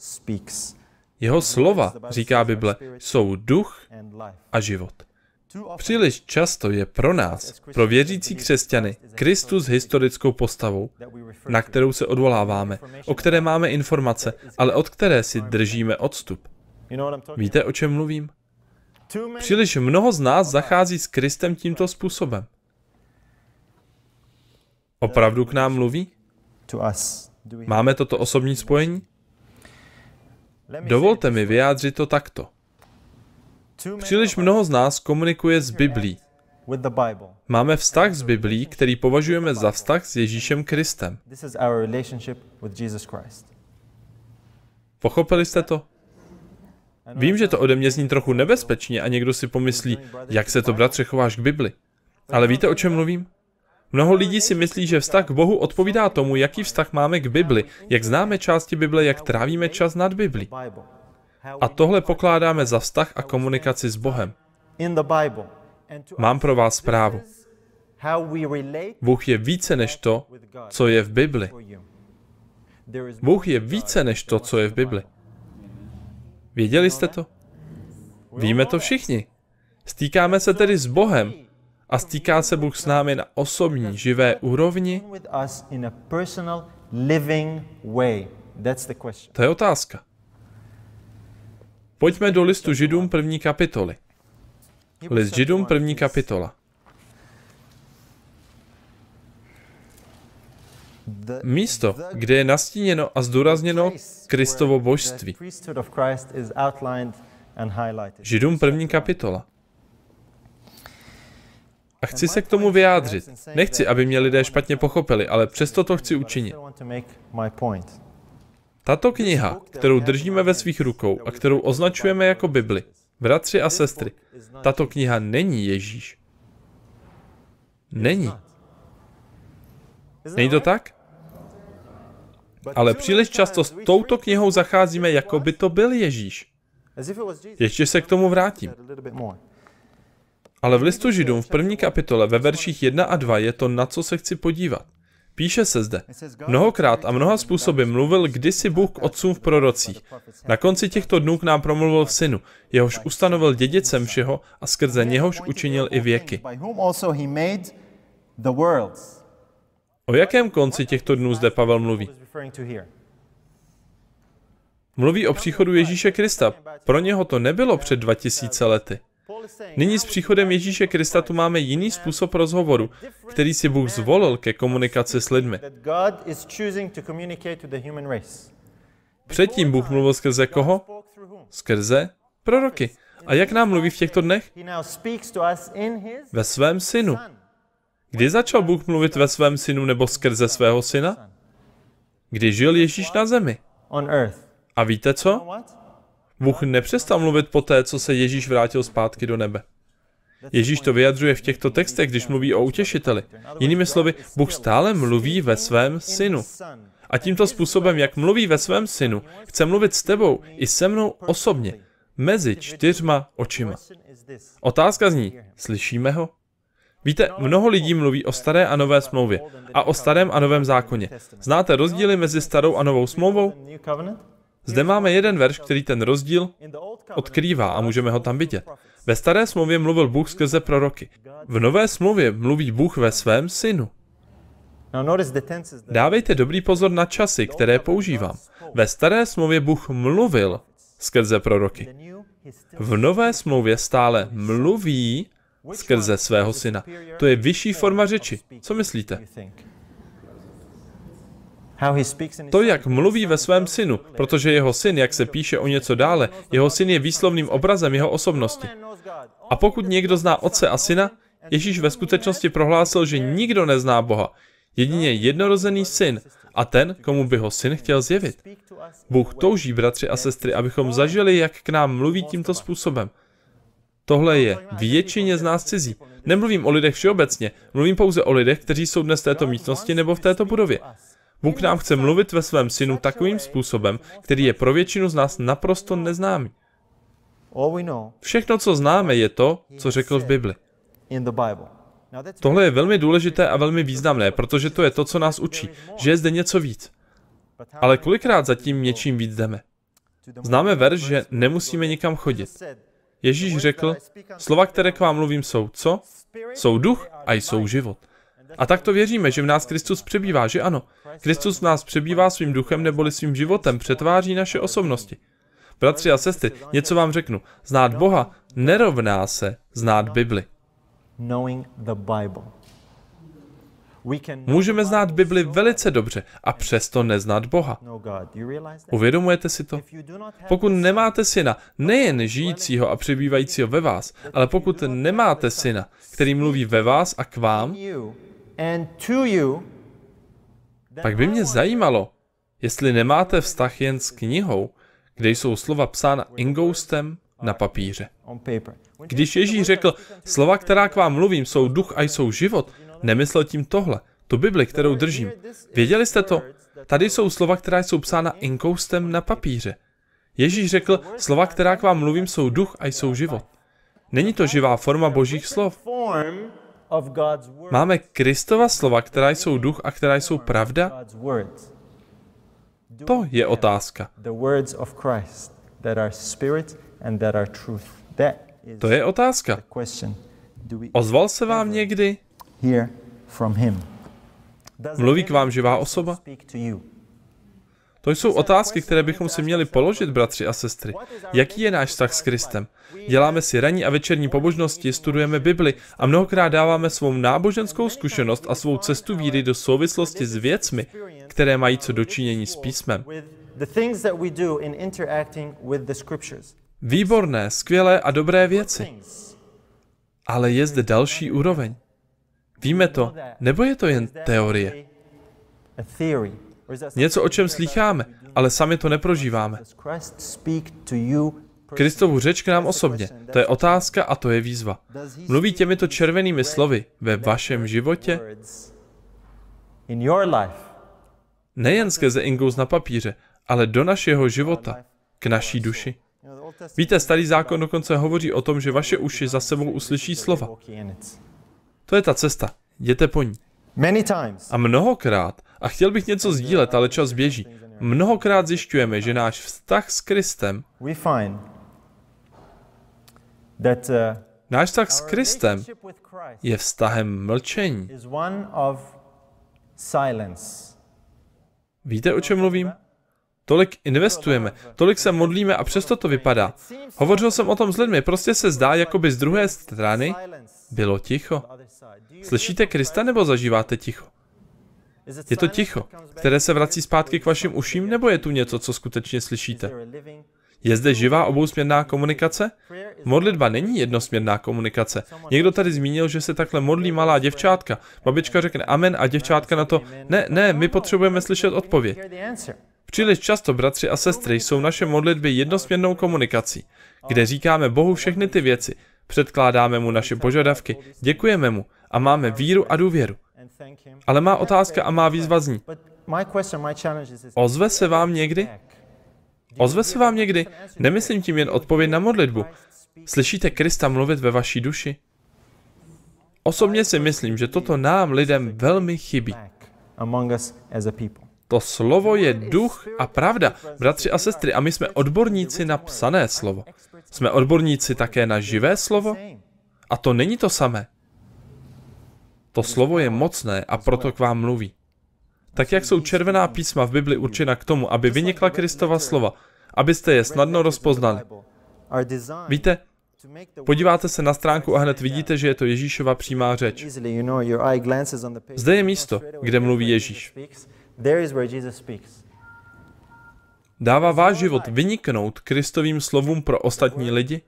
Jeho slova, říká Bible, jsou duch a život. Příliš často je pro nás, pro věřící křesťany, Kristus historickou postavou, na kterou se odvoláváme, o které máme informace, ale od které si držíme odstup. Víte, o čem mluvím? Příliš mnoho z nás zachází s Kristem tímto způsobem. Opravdu k nám mluví? Máme toto osobní spojení? Dovolte mi vyjádřit to takto. Příliš mnoho z nás komunikuje s Biblí. Máme vztah s Biblí, který považujeme za vztah s Ježíšem Kristem. Pochopili jste to? Vím, že to ode mě zní trochu nebezpečně a někdo si pomyslí, jak se to, bratře, chováš k Bibli. Ale víte, o čem mluvím? Mnoho lidí si myslí, že vztah k Bohu odpovídá tomu, jaký vztah máme k Bibli, jak známe části Bible, jak trávíme čas nad Biblí. A tohle pokládáme za vztah a komunikaci s Bohem. Mám pro vás zprávu. Bůh je více než to, co je v Bibli. Bůh je více než to, co je v Bibli. Věděli jste to? Víme to všichni. Stýkáme se tedy s Bohem a stýká se Bůh s námi na osobní, živé úrovni? To je otázka. Pojďme do listu Židům 1. kapitoly. List Židům 1. kapitola. Místo, kde je nastíněno a zdůrazněno Kristovo božství. Židům 1. kapitola. A chci se k tomu vyjádřit. Nechci, aby mě lidé špatně pochopili, ale přesto to chci učinit. Tato kniha, kterou držíme ve svých rukou a kterou označujeme jako Bibli, bratři a sestry, tato kniha není Ježíš. Není. Není to tak? Ale příliš často s touto knihou zacházíme, jako by to byl Ježíš. Ještě se k tomu vrátím. Ale v listu Židům v 1. kapitole ve verších 1 a 2 je to, na co se chci podívat. Píše se zde, mnohokrát a mnoha způsoby mluvil kdysi Bůh k otcům v prorocích. Na konci těchto dnů k nám promluvil v Synu, jehož ustanovil dědicem všeho a skrze něhož učinil i věky. O jakém konci těchto dnů zde Pavel mluví? Mluví o příchodu Ježíše Krista. Pro něho to nebylo před 2000 lety. Nyní s příchodem Ježíše Krista tu máme jiný způsob rozhovoru, který si Bůh zvolil ke komunikaci s lidmi. Předtím Bůh mluvil skrze koho? Skrze proroky. A jak nám mluví v těchto dnech? Ve svém synu. Kdy začal Bůh mluvit ve svém synu nebo skrze svého syna? Kdy žil Ježíš na zemi. A víte co? Bůh nepřestal mluvit poté, co se Ježíš vrátil zpátky do nebe. Ježíš to vyjadřuje v těchto textech, když mluví o utěšiteli. Jinými slovy, Bůh stále mluví ve svém synu. A tímto způsobem, jak mluví ve svém synu, chce mluvit s tebou i se mnou osobně, mezi 4 očima. Otázka zní, slyšíme ho? Víte, mnoho lidí mluví o staré a nové smlouvě a o starém a novém zákoně. Znáte rozdíly mezi starou a novou smlouvou? Zde máme jeden verš, který ten rozdíl odkrývá a můžeme ho tam vidět. Ve staré smlouvě mluvil Bůh skrze proroky. V nové smlouvě mluví Bůh ve svém synu. Dávejte dobrý pozor na časy, které používám. Ve staré smlouvě Bůh mluvil skrze proroky. V nové smlouvě stále mluví skrze svého syna. To je vyšší forma řeči. Co myslíte? To, jak mluví ve svém synu, protože jeho syn, jak se píše o něco dále, jeho syn je výslovným obrazem jeho osobnosti. A pokud někdo zná otce a syna, Ježíš ve skutečnosti prohlásil, že nikdo nezná Boha, jedině jednorozený syn a ten, komu by ho syn chtěl zjevit. Bůh touží, bratři a sestry, abychom zažili, jak k nám mluví tímto způsobem. Tohle je většině z nás cizí. Nemluvím o lidech všeobecně, mluvím pouze o lidech, kteří jsou dnes v této místnosti nebo v této budově. Bůh nám chce mluvit ve svém synu takovým způsobem, který je pro většinu z nás naprosto neznámý. Všechno, co známe, je to, co řekl v Bibli. Tohle je velmi důležité a velmi významné, protože to je to, co nás učí, že je zde něco víc. Ale kolikrát zatím něčím víc jdeme? Známe verš, že nemusíme nikam chodit. Ježíš řekl, slova, které k vám mluvím, jsou co? Jsou duch a jsou život. A tak to věříme, že v nás Kristus přebývá, že ano. Kristus v nás přebývá svým duchem neboli svým životem, přetváří naše osobnosti. Bratři a sestry, něco vám řeknu. Znát Boha nerovná se znát Bibli. Můžeme znát Bibli velice dobře a přesto neznát Boha. Uvědomujete si to? Pokud nemáte syna, nejen žijícího a přebývajícího ve vás, ale pokud nemáte syna, který mluví ve vás a k vám, pak by mě zajímalo, jestli nemáte vztah jen s knihou, kde jsou slova psána ingoustem na papíře. Když Ježíš řekl, slova, která k vám mluvím, jsou duch a jsou život, nemyslel tím tohle, tu Bibli, kterou držím. Věděli jste to? Tady jsou slova, která jsou psána inkoustem na papíře. Ježíš řekl, slova, která k vám mluvím, jsou duch a jsou život. Není to živá forma Božích slov. Máme Kristova slova, která jsou duch a která jsou pravda? To je otázka. To je otázka. Ozval se vám někdy? Mluví k vám živá osoba? To jsou otázky, které bychom si měli položit, bratři a sestry. Jaký je náš vztah s Kristem? Děláme si ranní a večerní pobožnosti, studujeme Bibli a mnohokrát dáváme svou náboženskou zkušenost a svou cestu víry do souvislosti s věcmi, které mají co dočinění s písmem. Výborné, skvělé a dobré věci. Ale je zde další úroveň. Víme to, nebo je to jen teorie? Něco, o čem slýcháme, ale sami to neprožíváme. Kristovu řeč k nám osobně, to je otázka a to je výzva. Mluví těmito červenými slovy ve vašem životě? Nejen skrze ingous na papíře, ale do našeho života, k naší duši. Víte, Starý zákon dokonce hovoří o tom, že vaše uši za sebou uslyší slova. To je ta cesta, jděte po ní. A mnohokrát, a chtěl bych něco sdílet, ale čas běží, mnohokrát zjišťujeme, že náš vztah s Kristem, náš vztah s Kristem je vztahem mlčení. Víte, o čem mluvím? Tolik investujeme, tolik se modlíme a přesto to vypadá. Hovořil jsem o tom s lidmi, prostě se zdá, jako by z druhé strany bylo ticho. Slyšíte Krista nebo zažíváte ticho? Je to ticho, které se vrací zpátky k vašim uším, nebo je tu něco, co skutečně slyšíte? Je zde živá obousměrná komunikace? Modlitba není jednosměrná komunikace. Někdo tady zmínil, že se takhle modlí malá děvčátka. Babička řekne amen a děvčátka na to, ne, my potřebujeme slyšet odpověď. Příliš často, bratři a sestry, jsou naše modlitby jednosměrnou komunikací, kde říkáme Bohu všechny ty věci, předkládáme mu naše požadavky, děkujeme mu a máme víru a důvěru. Ale má otázka a má výzva zní. Ozve se vám někdy? Ozve se vám někdy? Nemyslím tím jen odpověď na modlitbu. Slyšíte Krista mluvit ve vaší duši? Osobně si myslím, že toto nám lidem velmi chybí. To slovo je duch a pravda, bratři a sestry, a my jsme odborníci na psané slovo. Jsme odborníci také na živé slovo? A to není to samé. To slovo je mocné a proto k vám mluví. Tak jak jsou červená písma v Bibli určena k tomu, aby vynikla Kristova slova, abyste je snadno rozpoznali. Víte, podíváte se na stránku a hned vidíte, že je to Ježíšova přímá řeč. Zde je místo, kde mluví Ježíš. Dává váš život vyniknout Kristovým slovům pro ostatní lidi?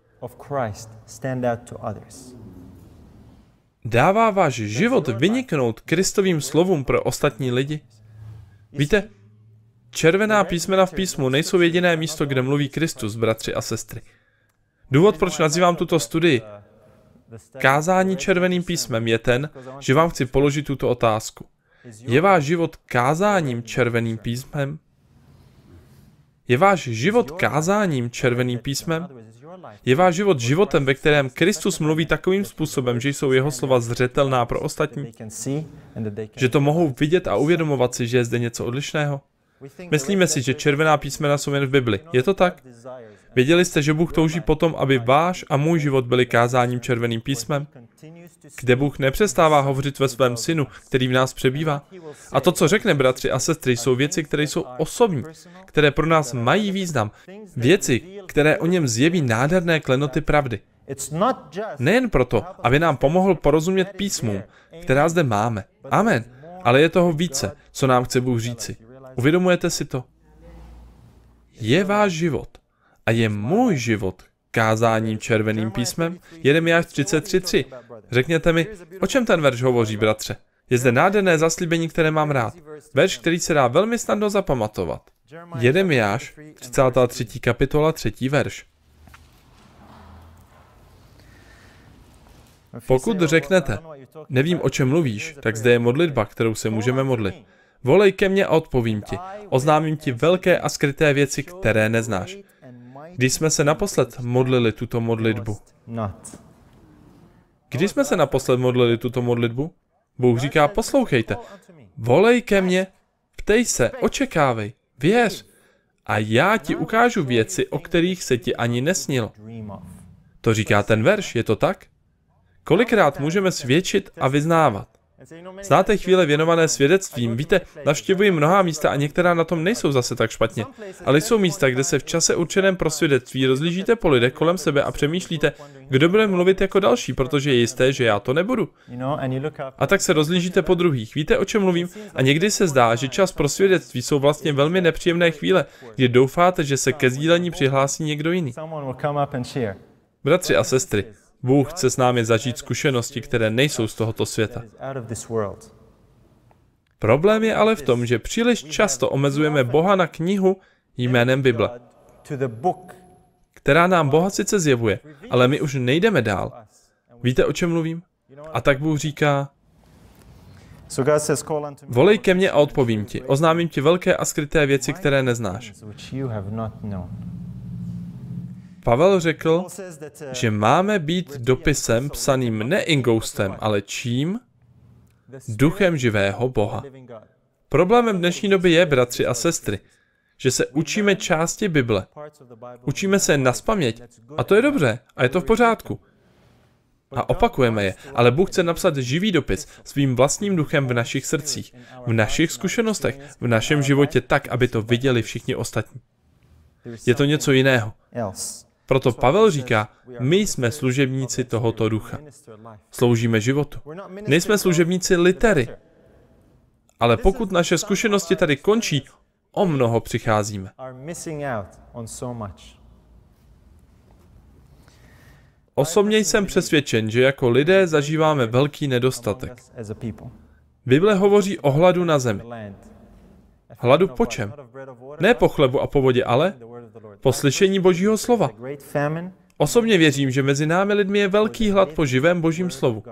Dává váš život vyniknout Kristovým slovům pro ostatní lidi? Víte, červená písmena v písmu nejsou jediné místo, kde mluví Kristus, bratři a sestry. Důvod, proč nazývám tuto studii kázání červeným písmem, je ten, že vám chci položit tuto otázku. Je váš život kázáním červeným písmem? Je váš život kázáním červeným písmem? Je váš život životem, ve kterém Kristus mluví takovým způsobem, že jsou jeho slova zřetelná pro ostatní? Že to mohou vidět a uvědomovat si, že je zde něco odlišného? Myslíme si, že červená písmena jsou jen v Bibli. Je to tak? Věděli jste, že Bůh touží potom, aby váš a můj život byli kázáním červeným písmem? Kde Bůh nepřestává hovořit ve svém synu, který v nás přebývá? A to, co řekne, bratři a sestry, jsou věci, které jsou osobní, které pro nás mají význam. Věci, které o něm zjeví nádherné klenoty pravdy. Nejen proto, aby nám pomohl porozumět písmům, která zde máme. Amen. Ale je toho více, co nám chce Bůh říci. Uvědomujete si to? Je váš život a je můj život kázáním červeným písmem? Jeremiáš 33:3. Řekněte mi, o čem ten verš hovoří, bratře? Je zde nádherné zaslíbení, které mám rád. Verš, který se dá velmi snadno zapamatovat. Jeremiáš, 33. kapitola, 3. verš. Pokud řeknete, nevím, o čem mluvíš, tak zde je modlitba, kterou se můžeme modlit. Volej ke mně a odpovím ti. Oznámím ti velké a skryté věci, které neznáš. Když jsme se naposled modlili tuto modlitbu? Když jsme se naposled modlili tuto modlitbu? Bůh říká, poslouchejte. Volej ke mně, ptej se, očekávej, věř. A já ti ukážu věci, o kterých se ti ani nesnilo. To říká ten verš, je to tak? Kolikrát můžeme svědčit a vyznávat? Znáte chvíle věnované svědectvím, víte, navštěvuji mnohá místa a některá na tom nejsou zase tak špatně. Ale jsou místa, kde se v čase určeném pro svědectví rozlížíte po lidech kolem sebe a přemýšlíte, kdo bude mluvit jako další, protože je jisté, že já to nebudu. A tak se rozlížíte po druhých. Víte, o čem mluvím? A někdy se zdá, že čas pro svědectví jsou vlastně velmi nepříjemné chvíle, kdy doufáte, že se ke sdílení přihlásí někdo jiný. Bratři a sestry, Bůh chce s námi zažít zkušenosti, které nejsou z tohoto světa. Problém je ale v tom, že příliš často omezujeme Boha na knihu jménem Bible, která nám Boha sice zjevuje, ale my už nejdeme dál. Víte, o čem mluvím? A tak Bůh říká, volej ke mně a odpovím ti, oznámím ti velké a skryté věci, které neznáš. Pavel řekl, že máme být dopisem psaným ne ingoustem, ale čím? duchem živého Boha. Problémem dnešní doby je, bratři a sestry, že se učíme části Bible. Učíme se naspaměť a to je dobře a je to v pořádku. A opakujeme je, ale Bůh chce napsat živý dopis svým vlastním duchem v našich srdcích, v našich zkušenostech, v našem životě tak, aby to viděli všichni ostatní. Je to něco jiného. Proto Pavel říká, my jsme služebníci tohoto ducha. Sloužíme životu. Nejsme služebníci litery. Ale pokud naše zkušenosti tady končí, o mnoho přicházíme. Osobně jsem přesvědčen, že jako lidé zažíváme velký nedostatek. Bible hovoří o hladu na zemi. Hladu po čem? Ne po chlebu a po vodě, ale po slyšení Božího slova. Osobně věřím, že mezi námi lidmi je velký hlad po živém Božím slovu.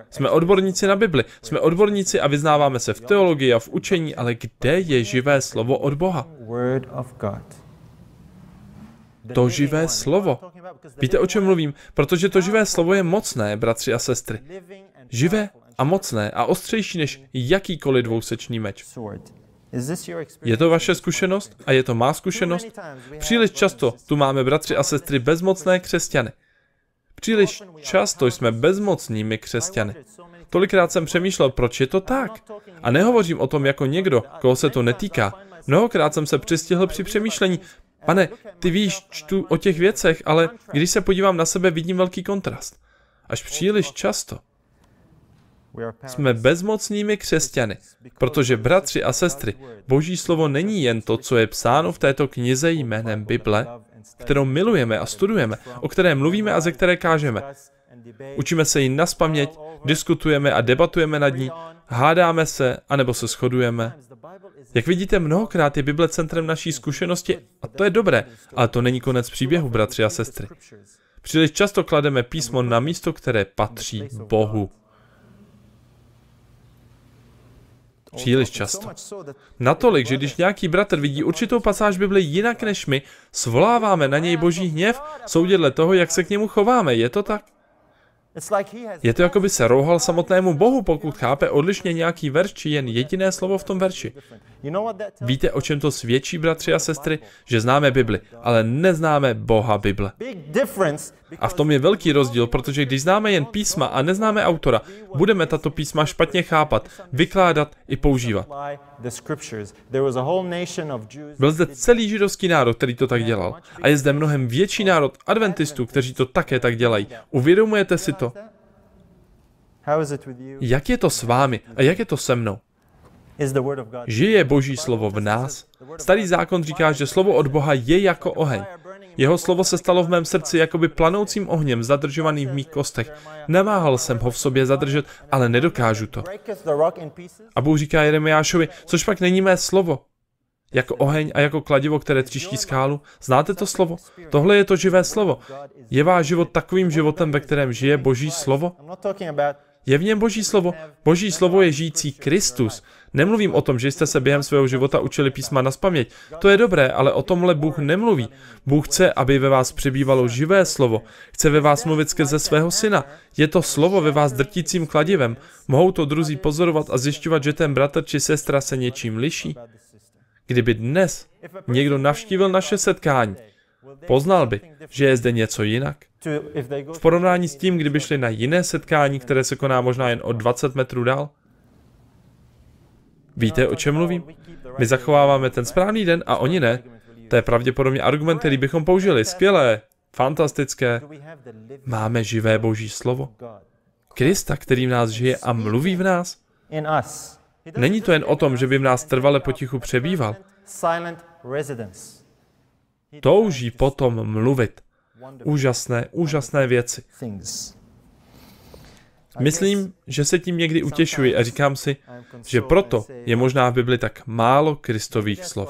Jsme odborníci na Bibli, jsme odborníci a vyznáváme se v teologii a v učení, ale kde je živé slovo od Boha? To živé slovo. Víte, o čem mluvím? Protože to živé slovo je mocné, bratři a sestry. Živé a mocné a ostřejší než jakýkoliv dvousečný meč. Je to vaše zkušenost a je to má zkušenost? Příliš často tu máme, bratři a sestry, bezmocné křesťany. Příliš často jsme bezmocnými křesťany. Tolikrát jsem přemýšlel, proč je to tak. A nehovořím o tom jako někdo, koho se to netýká. Mnohokrát jsem se přistihl při přemýšlení, pane, ty víš, čtu o těch věcech, ale když se podívám na sebe, vidím velký kontrast. Až příliš často. Jsme bezmocnými křesťany, protože, bratři a sestry, Boží slovo není jen to, co je psáno v této knize jménem Bible, kterou milujeme a studujeme, o které mluvíme a ze které kážeme. Učíme se ji naspaměť, diskutujeme a debatujeme nad ní, hádáme se, anebo se shodujeme. Jak vidíte, mnohokrát je Bible centrem naší zkušenosti a to je dobré, ale to není konec příběhu, bratři a sestry. Příliš často klademe písmo na místo, které patří Bohu. Příliš často. Natolik, že když nějaký bratr vidí určitou pasáž Bibli jinak než my, svoláváme na něj Boží hněv, soudě dle toho, jak se k němu chováme. Je to tak? Je to, jako by se rouhal samotnému Bohu, pokud chápe odlišně nějaký verš, či jen jediné slovo v tom verši. Víte, o čem to svědčí, bratři a sestry? Že známe Bibli, ale neznáme Boha Bible. A v tom je velký rozdíl, protože když známe jen písma a neznáme autora, budeme tato písma špatně chápat, vykládat i používat. Byl zde celý židovský národ, který to tak dělal. A je zde mnohem větší národ adventistů, kteří to také tak dělají. Uvědomujete si to? Jak je to s vámi a jak je to se mnou? Žije Boží slovo v nás? Starý zákon říká, že slovo od Boha je jako oheň. Jeho slovo se stalo v mém srdci jakoby planoucím ohněm zadržovaný v mých kostech. Neváhal jsem ho v sobě zadržet, ale nedokážu to. A Bůh říká Jeremiášovi, což pak není mé slovo. Jako oheň a jako kladivo, které tříští skálu. Znáte to slovo? Tohle je to živé slovo. Je váš život takovým životem, ve kterém žije Boží slovo? Je v něm Boží slovo? Boží slovo je žijící Kristus. Nemluvím o tom, že jste se během svého života učili písma naspaměť. To je dobré, ale o tomhle Bůh nemluví. Bůh chce, aby ve vás přebývalo živé slovo. Chce ve vás mluvit skrze svého syna. Je to slovo ve vás drtícím kladivem. Mohou to druzí pozorovat a zjišťovat, že ten bratr či sestra se něčím liší. Kdyby dnes někdo navštívil naše setkání, poznal by, že je zde něco jinak. V porovnání s tím, kdyby šli na jiné setkání, které se koná možná jen o 20 metrů dál. Víte, o čem mluvím? My zachováváme ten správný den a oni ne. To je pravděpodobně argument, který bychom použili. Skvělé, fantastické. Máme živé Boží slovo. Krista, který v nás žije a mluví v nás. Není to jen o tom, že by v nás trvale potichu přebýval. Touží potom mluvit. Úžasné věci. Myslím, že se tím někdy utěšuji a říkám si, že proto je možná v Bibli tak málo Kristových slov.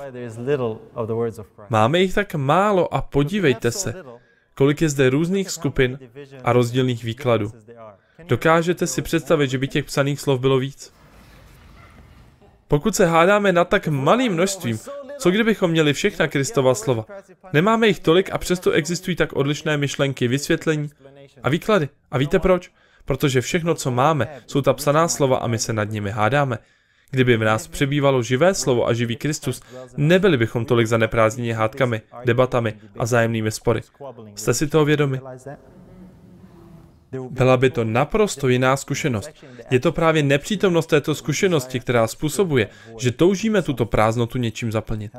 Máme jich tak málo a podívejte se, kolik je zde různých skupin a rozdílných výkladů. Dokážete si představit, že by těch psaných slov bylo víc? Pokud se hádáme nad tak malým množstvím, co kdybychom měli všechna Kristova slova? Nemáme jich tolik a přesto existují tak odlišné myšlenky, vysvětlení a výklady. A víte proč? protože všechno, co máme, jsou ta psaná slova a my se nad nimi hádáme. Kdyby v nás přebývalo živé slovo a živý Kristus, nebyli bychom tolik zaneprázdněni hádkami, debatami a vzájemnými spory. Jste si toho vědomi? Byla by to naprosto jiná zkušenost. Je to právě nepřítomnost této zkušenosti, která způsobuje, že toužíme tuto prázdnotu něčím zaplnit.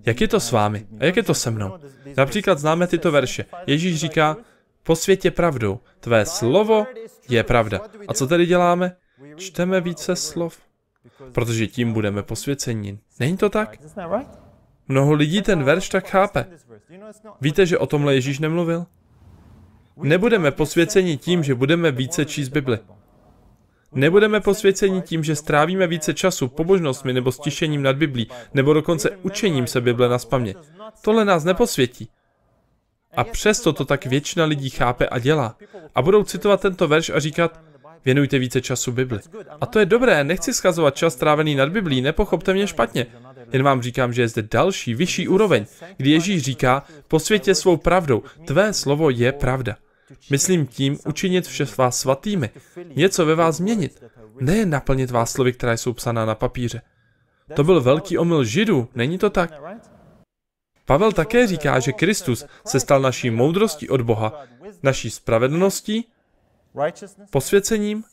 Jak je to s vámi? A jak je to se mnou? Například známe tyto verše. Ježíš říká, posvěť je pravdou, tvé slovo je pravda. A co tedy děláme? Čteme více slov, protože tím budeme posvěceni. Není to tak? Mnoho lidí ten verš tak chápe. Víte, že o tomhle Ježíš nemluvil? Nebudeme posvěceni tím, že budeme více číst Bibli. Nebudeme posvěceni tím, že strávíme více času pobožnostmi nebo stišením nad Biblí, nebo dokonce učením se Bible nazpaměť. Tohle nás neposvětí. A přesto to tak většina lidí chápe a dělá. A budou citovat tento verš a říkat, věnujte více času Bibli. A to je dobré, nechci schazovat čas strávený nad Biblí, nepochopte mě špatně. Jen vám říkám, že je zde další, vyšší úroveň, kdy Ježíš říká, posvěťte svou pravdou, tvé slovo je pravda. Myslím tím učinit vše vás svatými, něco ve vás změnit, nejen naplnit vás slovy, která jsou psaná na papíře. To byl velký omyl Židů, není to tak? Pavel také říká, že Kristus se stal naší moudrostí od Boha, naší spravedlností, posvěcením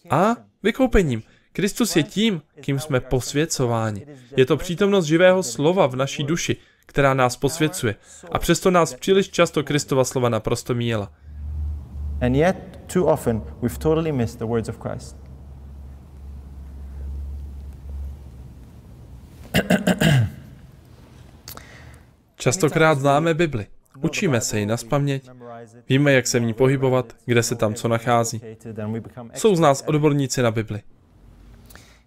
a vykoupením. Kristus je tím, kým jsme posvěcováni. Je to přítomnost živého slova v naší duši, která nás posvěcuje. A přesto nás příliš často Kristova slova naprosto míjela. And yet, too often, we've totally missed the words of Christ. Častokrát známe Bibli. Učíme se ji nazpaměť. Víme, jak se v ní pohybovat, kde se tam co nachází. Jsou z nás odborníci na Bibli.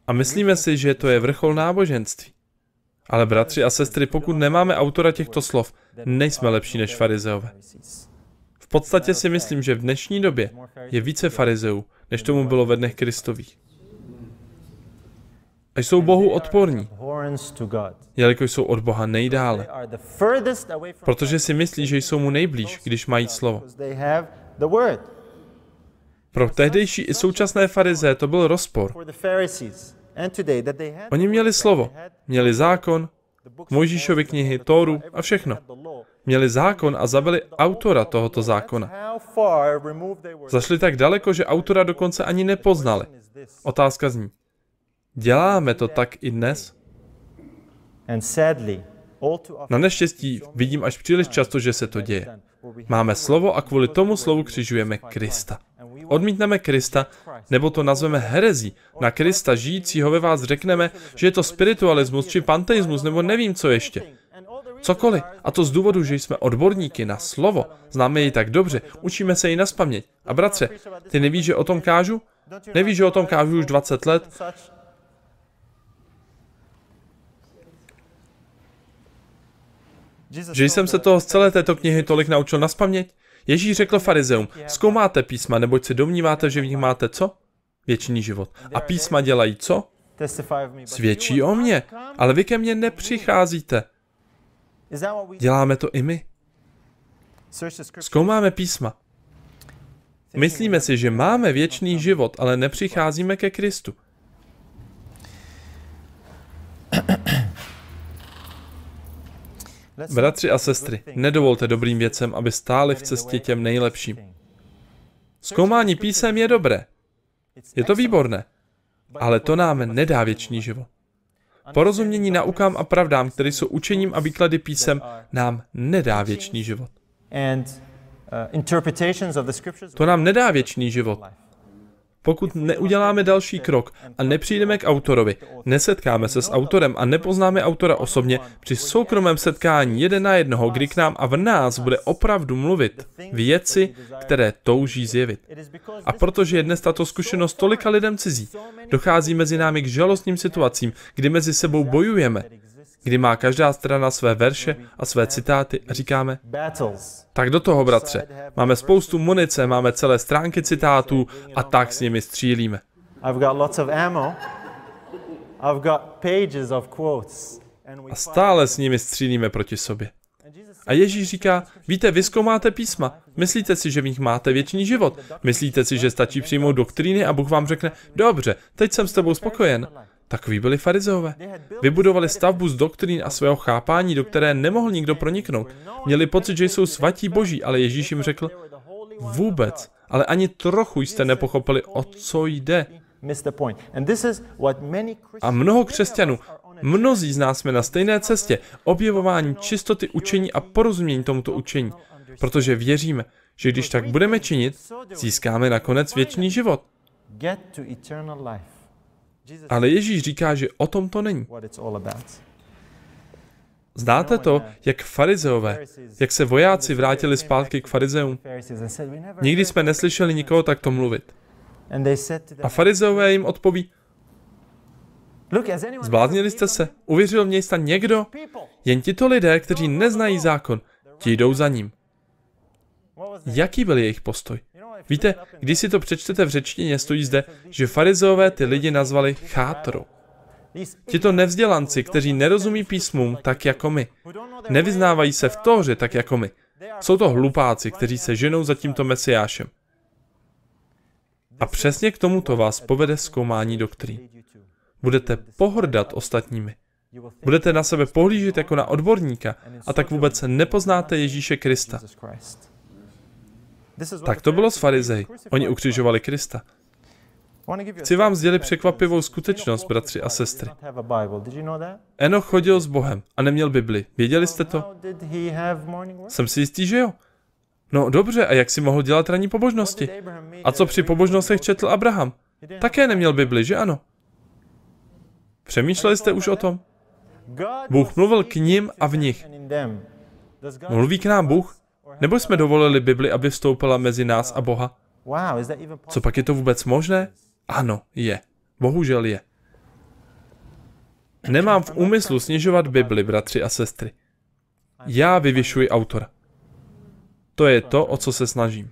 A myslíme si, že to je vrchol náboženství. Ale bratři a sestry, pokud nemáme autora těchto slov, nejsme lepší než farizeové. V podstatě si myslím, že v dnešní době je více farizeů, než tomu bylo ve dnech Kristových. A jsou Bohu odporní, jelikož jsou od Boha nejdále. Protože si myslí, že jsou mu nejblíž, když mají slovo. Pro tehdejší i současné farizeje to byl rozpor. Oni měli slovo, měli zákon, Mojžíšovy knihy, Tóru a všechno. Měli zákon a zabili autora tohoto zákona. Zašli tak daleko, že autora dokonce ani nepoznali. Otázka zní, děláme to tak i dnes? Na neštěstí vidím až příliš často, že se to děje. Máme slovo a kvůli tomu slovu křižujeme Krista. Odmítneme Krista, nebo to nazveme herezí. Na Krista žijícího ve vás řekneme, že je to spiritualismus či panteismus, nebo nevím co ještě. Cokoliv. A to z důvodu, že jsme odborníky na slovo. Známe jej tak dobře, učíme se ji nazpaměť. A bratře, ty nevíš, že o tom kážu? Nevíš, že o tom kážu už 20 let? Že jsem se toho z celé této knihy tolik naučil nazpaměť? Ježíš řekl farizeum, zkoumáte písma, neboť se domníváte, že v nich máte co? Věčný život. A písma dělají co? Svědčí o mně, ale vy ke mně nepřicházíte. Děláme to i my. Zkoumáme písma. Myslíme si, že máme věčný život, ale nepřicházíme ke Kristu. Bratři a sestry, nedovolte dobrým věcem, aby stáli v cestě těm nejlepším. Zkoumání písem je dobré. Je to výborné. Ale to nám nedá věčný život. Porozumění naukám a pravdám, které jsou učením a výklady písem, nám nedá věčný život. To nám nedá věčný život. Pokud neuděláme další krok a nepřijdeme k autorovi, nesetkáme se s autorem a nepoznáme autora osobně při soukromém setkání jeden na jednoho, kdy k nám a v nás bude opravdu mluvit věci, které touží zjevit. A protože je dnes tato zkušenost tolika lidem cizí, dochází mezi námi k žalostným situacím, kdy mezi sebou bojujeme, kdy má každá strana své verše a své citáty a říkáme, tak do toho, bratře, máme spoustu munice, máme celé stránky citátů a tak s nimi střílíme. A stále s nimi střílíme proti sobě. A Ježíš říká, víte, vy zkoumáte písma, myslíte si, že v nich máte věčný život, myslíte si, že stačí přijmout doktríny a Bůh vám řekne, dobře, teď jsem s tebou spokojen. Takoví byli farizeové. Vybudovali stavbu z doktrín a svého chápání, do které nemohl nikdo proniknout. Měli pocit, že jsou svatí boží, ale Ježíš jim řekl, vůbec, ale ani trochu jste nepochopili, o co jde. A mnoho křesťanů, mnozí z nás jsme na stejné cestě, objevování čistoty učení a porozumění tomuto učení, protože věříme, že když tak budeme činit, získáme nakonec věčný život. Ale Ježíš říká, že o tom to není. Znáte to, jak farizeové, jak se vojáci vrátili zpátky k farizeům? Nikdy jsme neslyšeli nikoho takto mluvit. A farizeové jim odpoví, zbláznili jste se, uvěřil v něj snad někdo? Jen tito lidé, kteří neznají zákon, ti jdou za ním. Jaký byl jejich postoj? Víte, když si to přečtete v řečtině, stojí zde, že farizeové ty lidi nazvali chátrou. Tito nevzdělanci, kteří nerozumí písmům tak jako my, nevyznávají se v Tóře tak jako my. Jsou to hlupáci, kteří se ženou za tímto mesiášem. A přesně k tomuto vás povede zkoumání doktrín. Budete pohrdat ostatními. Budete na sebe pohlížet jako na odborníka a tak vůbec nepoznáte Ježíše Krista. Tak to bylo s farizeji. Oni ukřižovali Krista. Chci vám sdělit překvapivou skutečnost, bratři a sestry. Enoch chodil s Bohem a neměl Bibli. Věděli jste to? Jsem si jistý, že jo. No dobře, a jak si mohl dělat ranní pobožnosti? A co při pobožnostech četl Abraham? Také neměl Bibli, že ano? Přemýšleli jste už o tom? Bůh mluvil k nim a v nich. Mluví k nám Bůh? Nebo jsme dovolili Bibli, aby vstoupila mezi nás a Boha? Co pak je to vůbec možné? Ano, je. Bohužel je. Nemám v úmyslu snižovat Bibli, bratři a sestry. Já vyvyšuji autora. To je to, o co se snažím.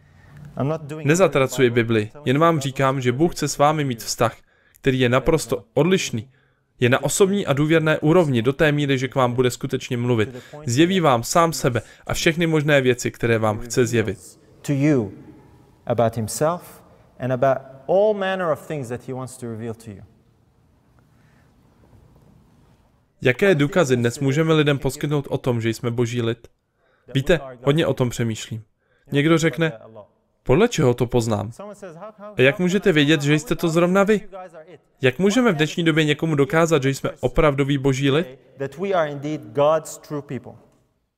Nezatracuji Bibli, jen vám říkám, že Bůh chce s vámi mít vztah, který je naprosto odlišný. Je na osobní a důvěrné úrovni do té míry, že k vám bude skutečně mluvit. Zjeví vám sám sebe a všechny možné věci, které vám chce zjevit. Jaké důkazy dnes můžeme lidem poskytnout o tom, že jsme boží lid? Víte, hodně o tom přemýšlím. Někdo řekne, podle čeho to poznám? A jak můžete vědět, že jste to zrovna vy? Jak můžeme v dnešní době někomu dokázat, že jsme opravdový boží lid?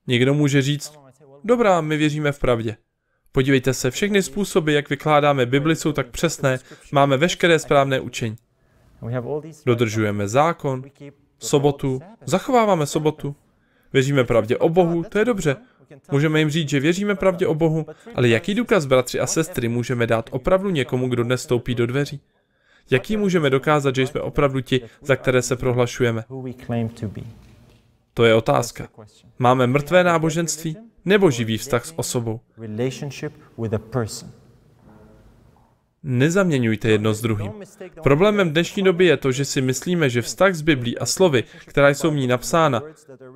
Někdo může říct, dobrá, my věříme v pravdě. Podívejte se, všechny způsoby, jak vykládáme Bibli, jsou tak přesné, máme veškeré správné učení. Dodržujeme zákon, sobotu, zachováváme sobotu, věříme pravdě o Bohu, to je dobře. Můžeme jim říct, že věříme pravdě o Bohu, ale jaký důkaz, bratři a sestry, můžeme dát opravdu někomu, kdo dnes stoupí do dveří? Jaký můžeme dokázat, že jsme opravdu ti, za které se prohlašujeme? To je otázka. Máme mrtvé náboženství nebo živý vztah s osobou? Nezaměňujte jedno s druhým. Problémem dnešní doby je to, že si myslíme, že vztah s Biblí a slovy, která jsou v ní napsána,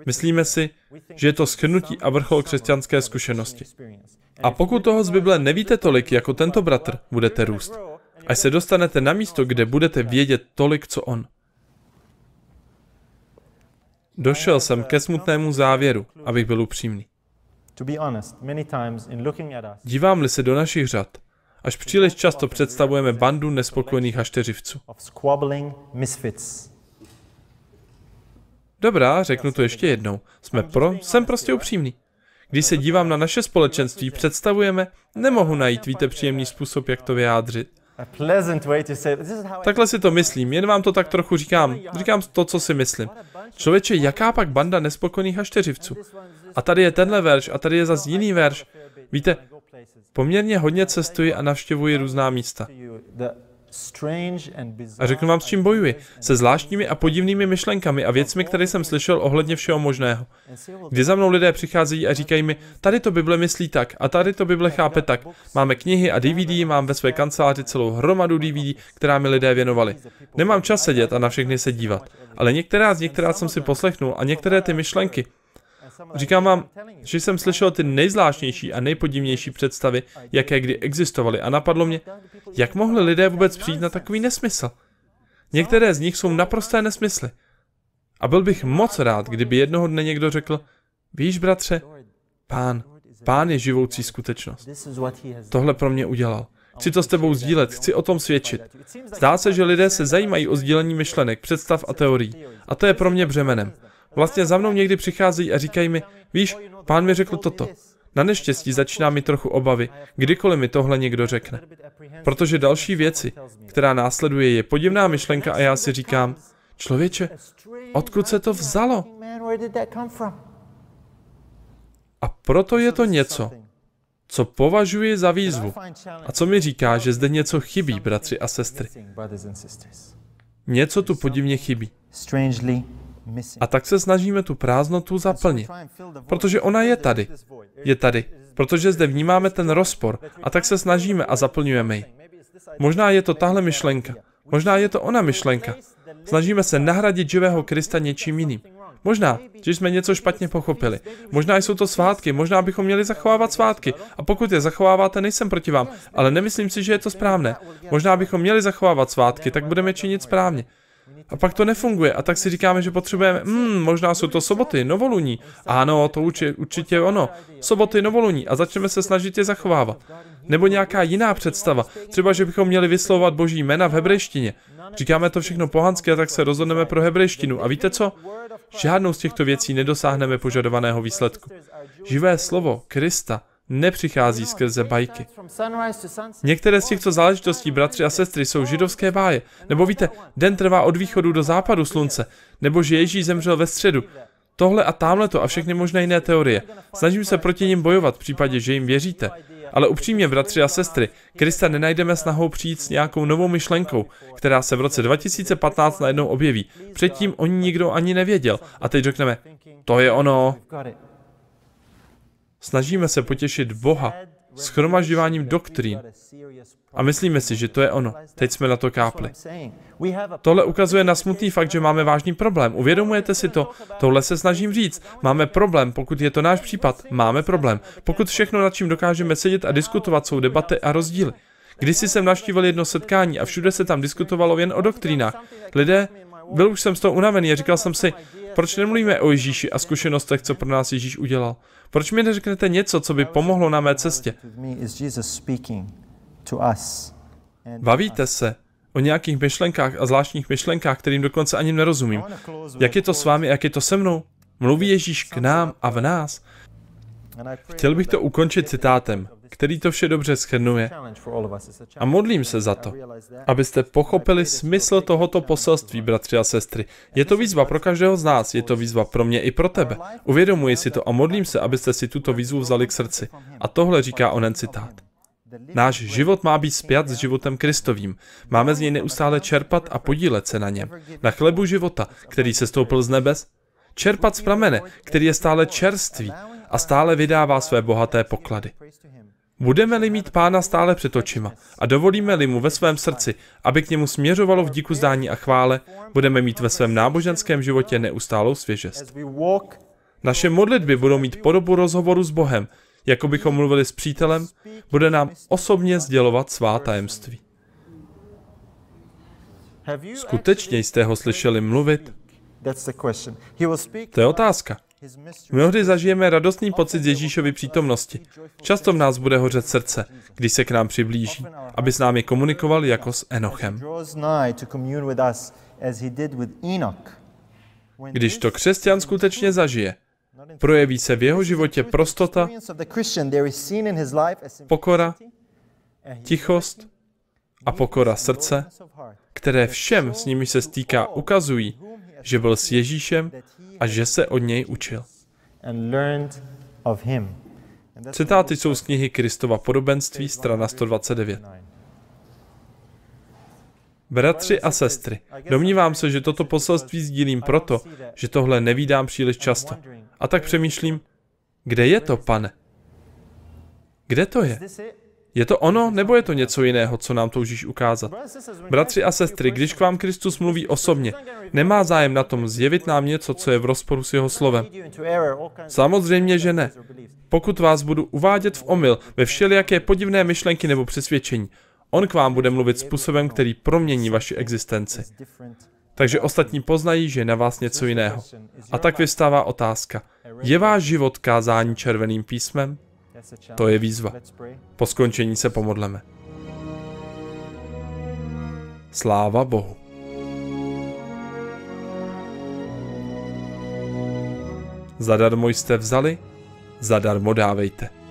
myslíme si, že je to shrnutí a vrchol křesťanské zkušenosti. A pokud toho z Bible nevíte tolik jako tento bratr, budete růst. Až se dostanete na místo, kde budete vědět tolik, co on. Došel jsem ke smutnému závěru, abych byl upřímný. Dívám-li se do našich řad, až příliš často představujeme bandu nespokojených hašteřivců. Dobrá, řeknu to ještě jednou. Jsem prostě upřímný. Když se dívám na naše společenství, představujeme, nemohu najít, víte, příjemný způsob, jak to vyjádřit. Takhle si to myslím, jen vám to tak trochu říkám. Říkám to, co si myslím. Člověče, jaká pak banda nespokojených hašteřivců? A tady je tenhle verš, a tady je zas jiný verš. Víte, poměrně hodně cestuji a navštěvuji různá místa. A řeknu vám, s čím bojuji. Se zvláštními a podivnými myšlenkami a věcmi, které jsem slyšel ohledně všeho možného. Kdy za mnou lidé přicházejí a říkají mi, tady to Bible myslí tak a tady to Bible chápe tak. Máme knihy a DVD, mám ve své kanceláři celou hromadu DVD, která mi lidé věnovali. Nemám čas sedět a na všechny se dívat. Ale některá jsem si poslechnul a některé ty myšlenky. Říkám vám, že jsem slyšel ty nejzvláštnější a nejpodivnější představy, jaké kdy existovaly, a napadlo mě, jak mohli lidé vůbec přijít na takový nesmysl. Některé z nich jsou naprosté nesmysly. A byl bych moc rád, kdyby jednoho dne někdo řekl, víš, bratře, Pán je živoucí skutečnost. Tohle pro mě udělal. Chci to s tebou sdílet, chci o tom svědčit. Zdá se, že lidé se zajímají o sdílení myšlenek, představ a teorií. A to je pro mě břemenem. Vlastně za mnou někdy přicházejí a říkají mi, víš, Pán mi řekl toto. Na neštěstí začíná mi trochu obavy, kdykoliv mi tohle někdo řekne. Protože další věci, která následuje, je podivná myšlenka a já si říkám, člověče, odkud se to vzalo? A proto je to něco, co považuji za výzvu a co mi říká, že zde něco chybí, bratři a sestry. Něco tu podivně chybí. A tak se snažíme tu prázdnotu zaplnit, protože ona je tady. Je tady, protože zde vnímáme ten rozpor a tak se snažíme a zaplňujeme ji. Možná je to tahle myšlenka, možná je to ona myšlenka. Snažíme se nahradit živého Krista něčím jiným. Možná, že jsme něco špatně pochopili. Možná jsou to svátky, možná bychom měli zachovávat svátky. A pokud je zachováváte, nejsem proti vám, ale nemyslím si, že je to správné. Možná bychom měli zachovávat svátky, tak budeme činit správně. A pak to nefunguje a tak si říkáme, že potřebujeme, možná jsou to soboty, novoluní. Ano, to určitě ono. Soboty, novoluní a začneme se snažit je zachovávat. Nebo nějaká jiná představa, třeba, že bychom měli vyslovovat Boží jména v hebrejštině. Říkáme to všechno pohansky a tak se rozhodneme pro hebrejštinu. A víte co? Žádnou z těchto věcí nedosáhneme požadovaného výsledku. Živé slovo Krista nepřichází skrze bajky. Některé z těchto záležitostí, bratři a sestry, jsou židovské báje. Nebo víte, den trvá od východu do západu slunce. Nebo že Ježíš zemřel ve středu. Tohle a támhleto a všechny možné jiné teorie. Snažím se proti nim bojovat v případě, že jim věříte. Ale upřímně, bratři a sestry, Krista nenajdeme snahou přijít s nějakou novou myšlenkou, která se v roce 2015 najednou objeví. Předtím o ní nikdo ani nevěděl. A teď řekneme, to je ono. Snažíme se potěšit Boha shromažďováním doktrín. A myslíme si, že to je ono. Teď jsme na to kápli. Tohle ukazuje na smutný fakt, že máme vážný problém. Uvědomujete si to? Tohle se snažím říct. Máme problém, pokud je to náš případ. Máme problém. Pokud všechno, nad čím dokážeme sedět a diskutovat, jsou debaty a rozdíly. Kdysi jsem navštívil jedno setkání a všude se tam diskutovalo jen o doktrínách. Byl už jsem z toho unavený a říkal jsem si, proč nemluvíme o Ježíši a zkušenostech, co pro nás Ježíš udělal? Proč mi neřeknete něco, co by pomohlo na mé cestě? Bavíte se o nějakých myšlenkách a zvláštních myšlenkách, kterým dokonce ani nerozumím. Jak je to s vámi, jak je to se mnou? Mluví Ježíš k nám a v nás? Chtěl bych to ukončit citátem, který to vše dobře shrnuje. A modlím se za to, abyste pochopili smysl tohoto poselství, bratři a sestry. Je to výzva pro každého z nás, je to výzva pro mě i pro tebe. Uvědomuji si to a modlím se, abyste si tuto výzvu vzali k srdci. A tohle říká onen citát. Náš život má být spjat s životem Kristovým. Máme z něj neustále čerpat a podílet se na něm. Na chlebu života, který se stoupil z nebes, čerpat z pramene, který je stále čerstvý a stále vydává své bohaté poklady. Budeme-li mít Pána stále před očima a dovolíme-li mu ve svém srdci, aby k němu směřovalo v díku zdání a chvále, budeme mít ve svém náboženském životě neustálou svěžest. Naše modlitby budou mít podobu rozhovoru s Bohem, jako bychom mluvili s přítelem, bude nám osobně sdělovat svá tajemství. Skutečně jste ho slyšeli mluvit? To je otázka. Mnohdy zažijeme radostný pocit z Ježíšovy přítomnosti. Často v nás bude hořet srdce, když se k nám přiblíží, aby s námi komunikoval jako s Enochem. Když to křesťan skutečně zažije, projeví se v jeho životě prostota, pokora, tichost a pokora srdce, které všem, s nimi se stýká, ukazují, že byl s Ježíšem a že se od něj učil. Citáty jsou z knihy Kristova podobenství, strana 129. Bratři a sestry, domnívám se, že toto poselství sdílím proto, že tohle nevídám příliš často. A tak přemýšlím, kde je to, Pane? Kde to je? Je to ono, nebo je to něco jiného, co nám toužíš ukázat? Bratři a sestry, když k vám Kristus mluví osobně, nemá zájem na tom zjevit nám něco, co je v rozporu s jeho slovem. Samozřejmě, že ne. Pokud vás budu uvádět v omyl ve všelijaké podivné myšlenky nebo přesvědčení, on k vám bude mluvit způsobem, který promění vaši existenci. Takže ostatní poznají, že je na vás něco jiného. A tak vyvstává otázka. Je váš život kázání červeným písmem? To je výzva. Po skončení se pomodleme. Sláva Bohu. Zadarmo jste vzali, zadarmo dávejte.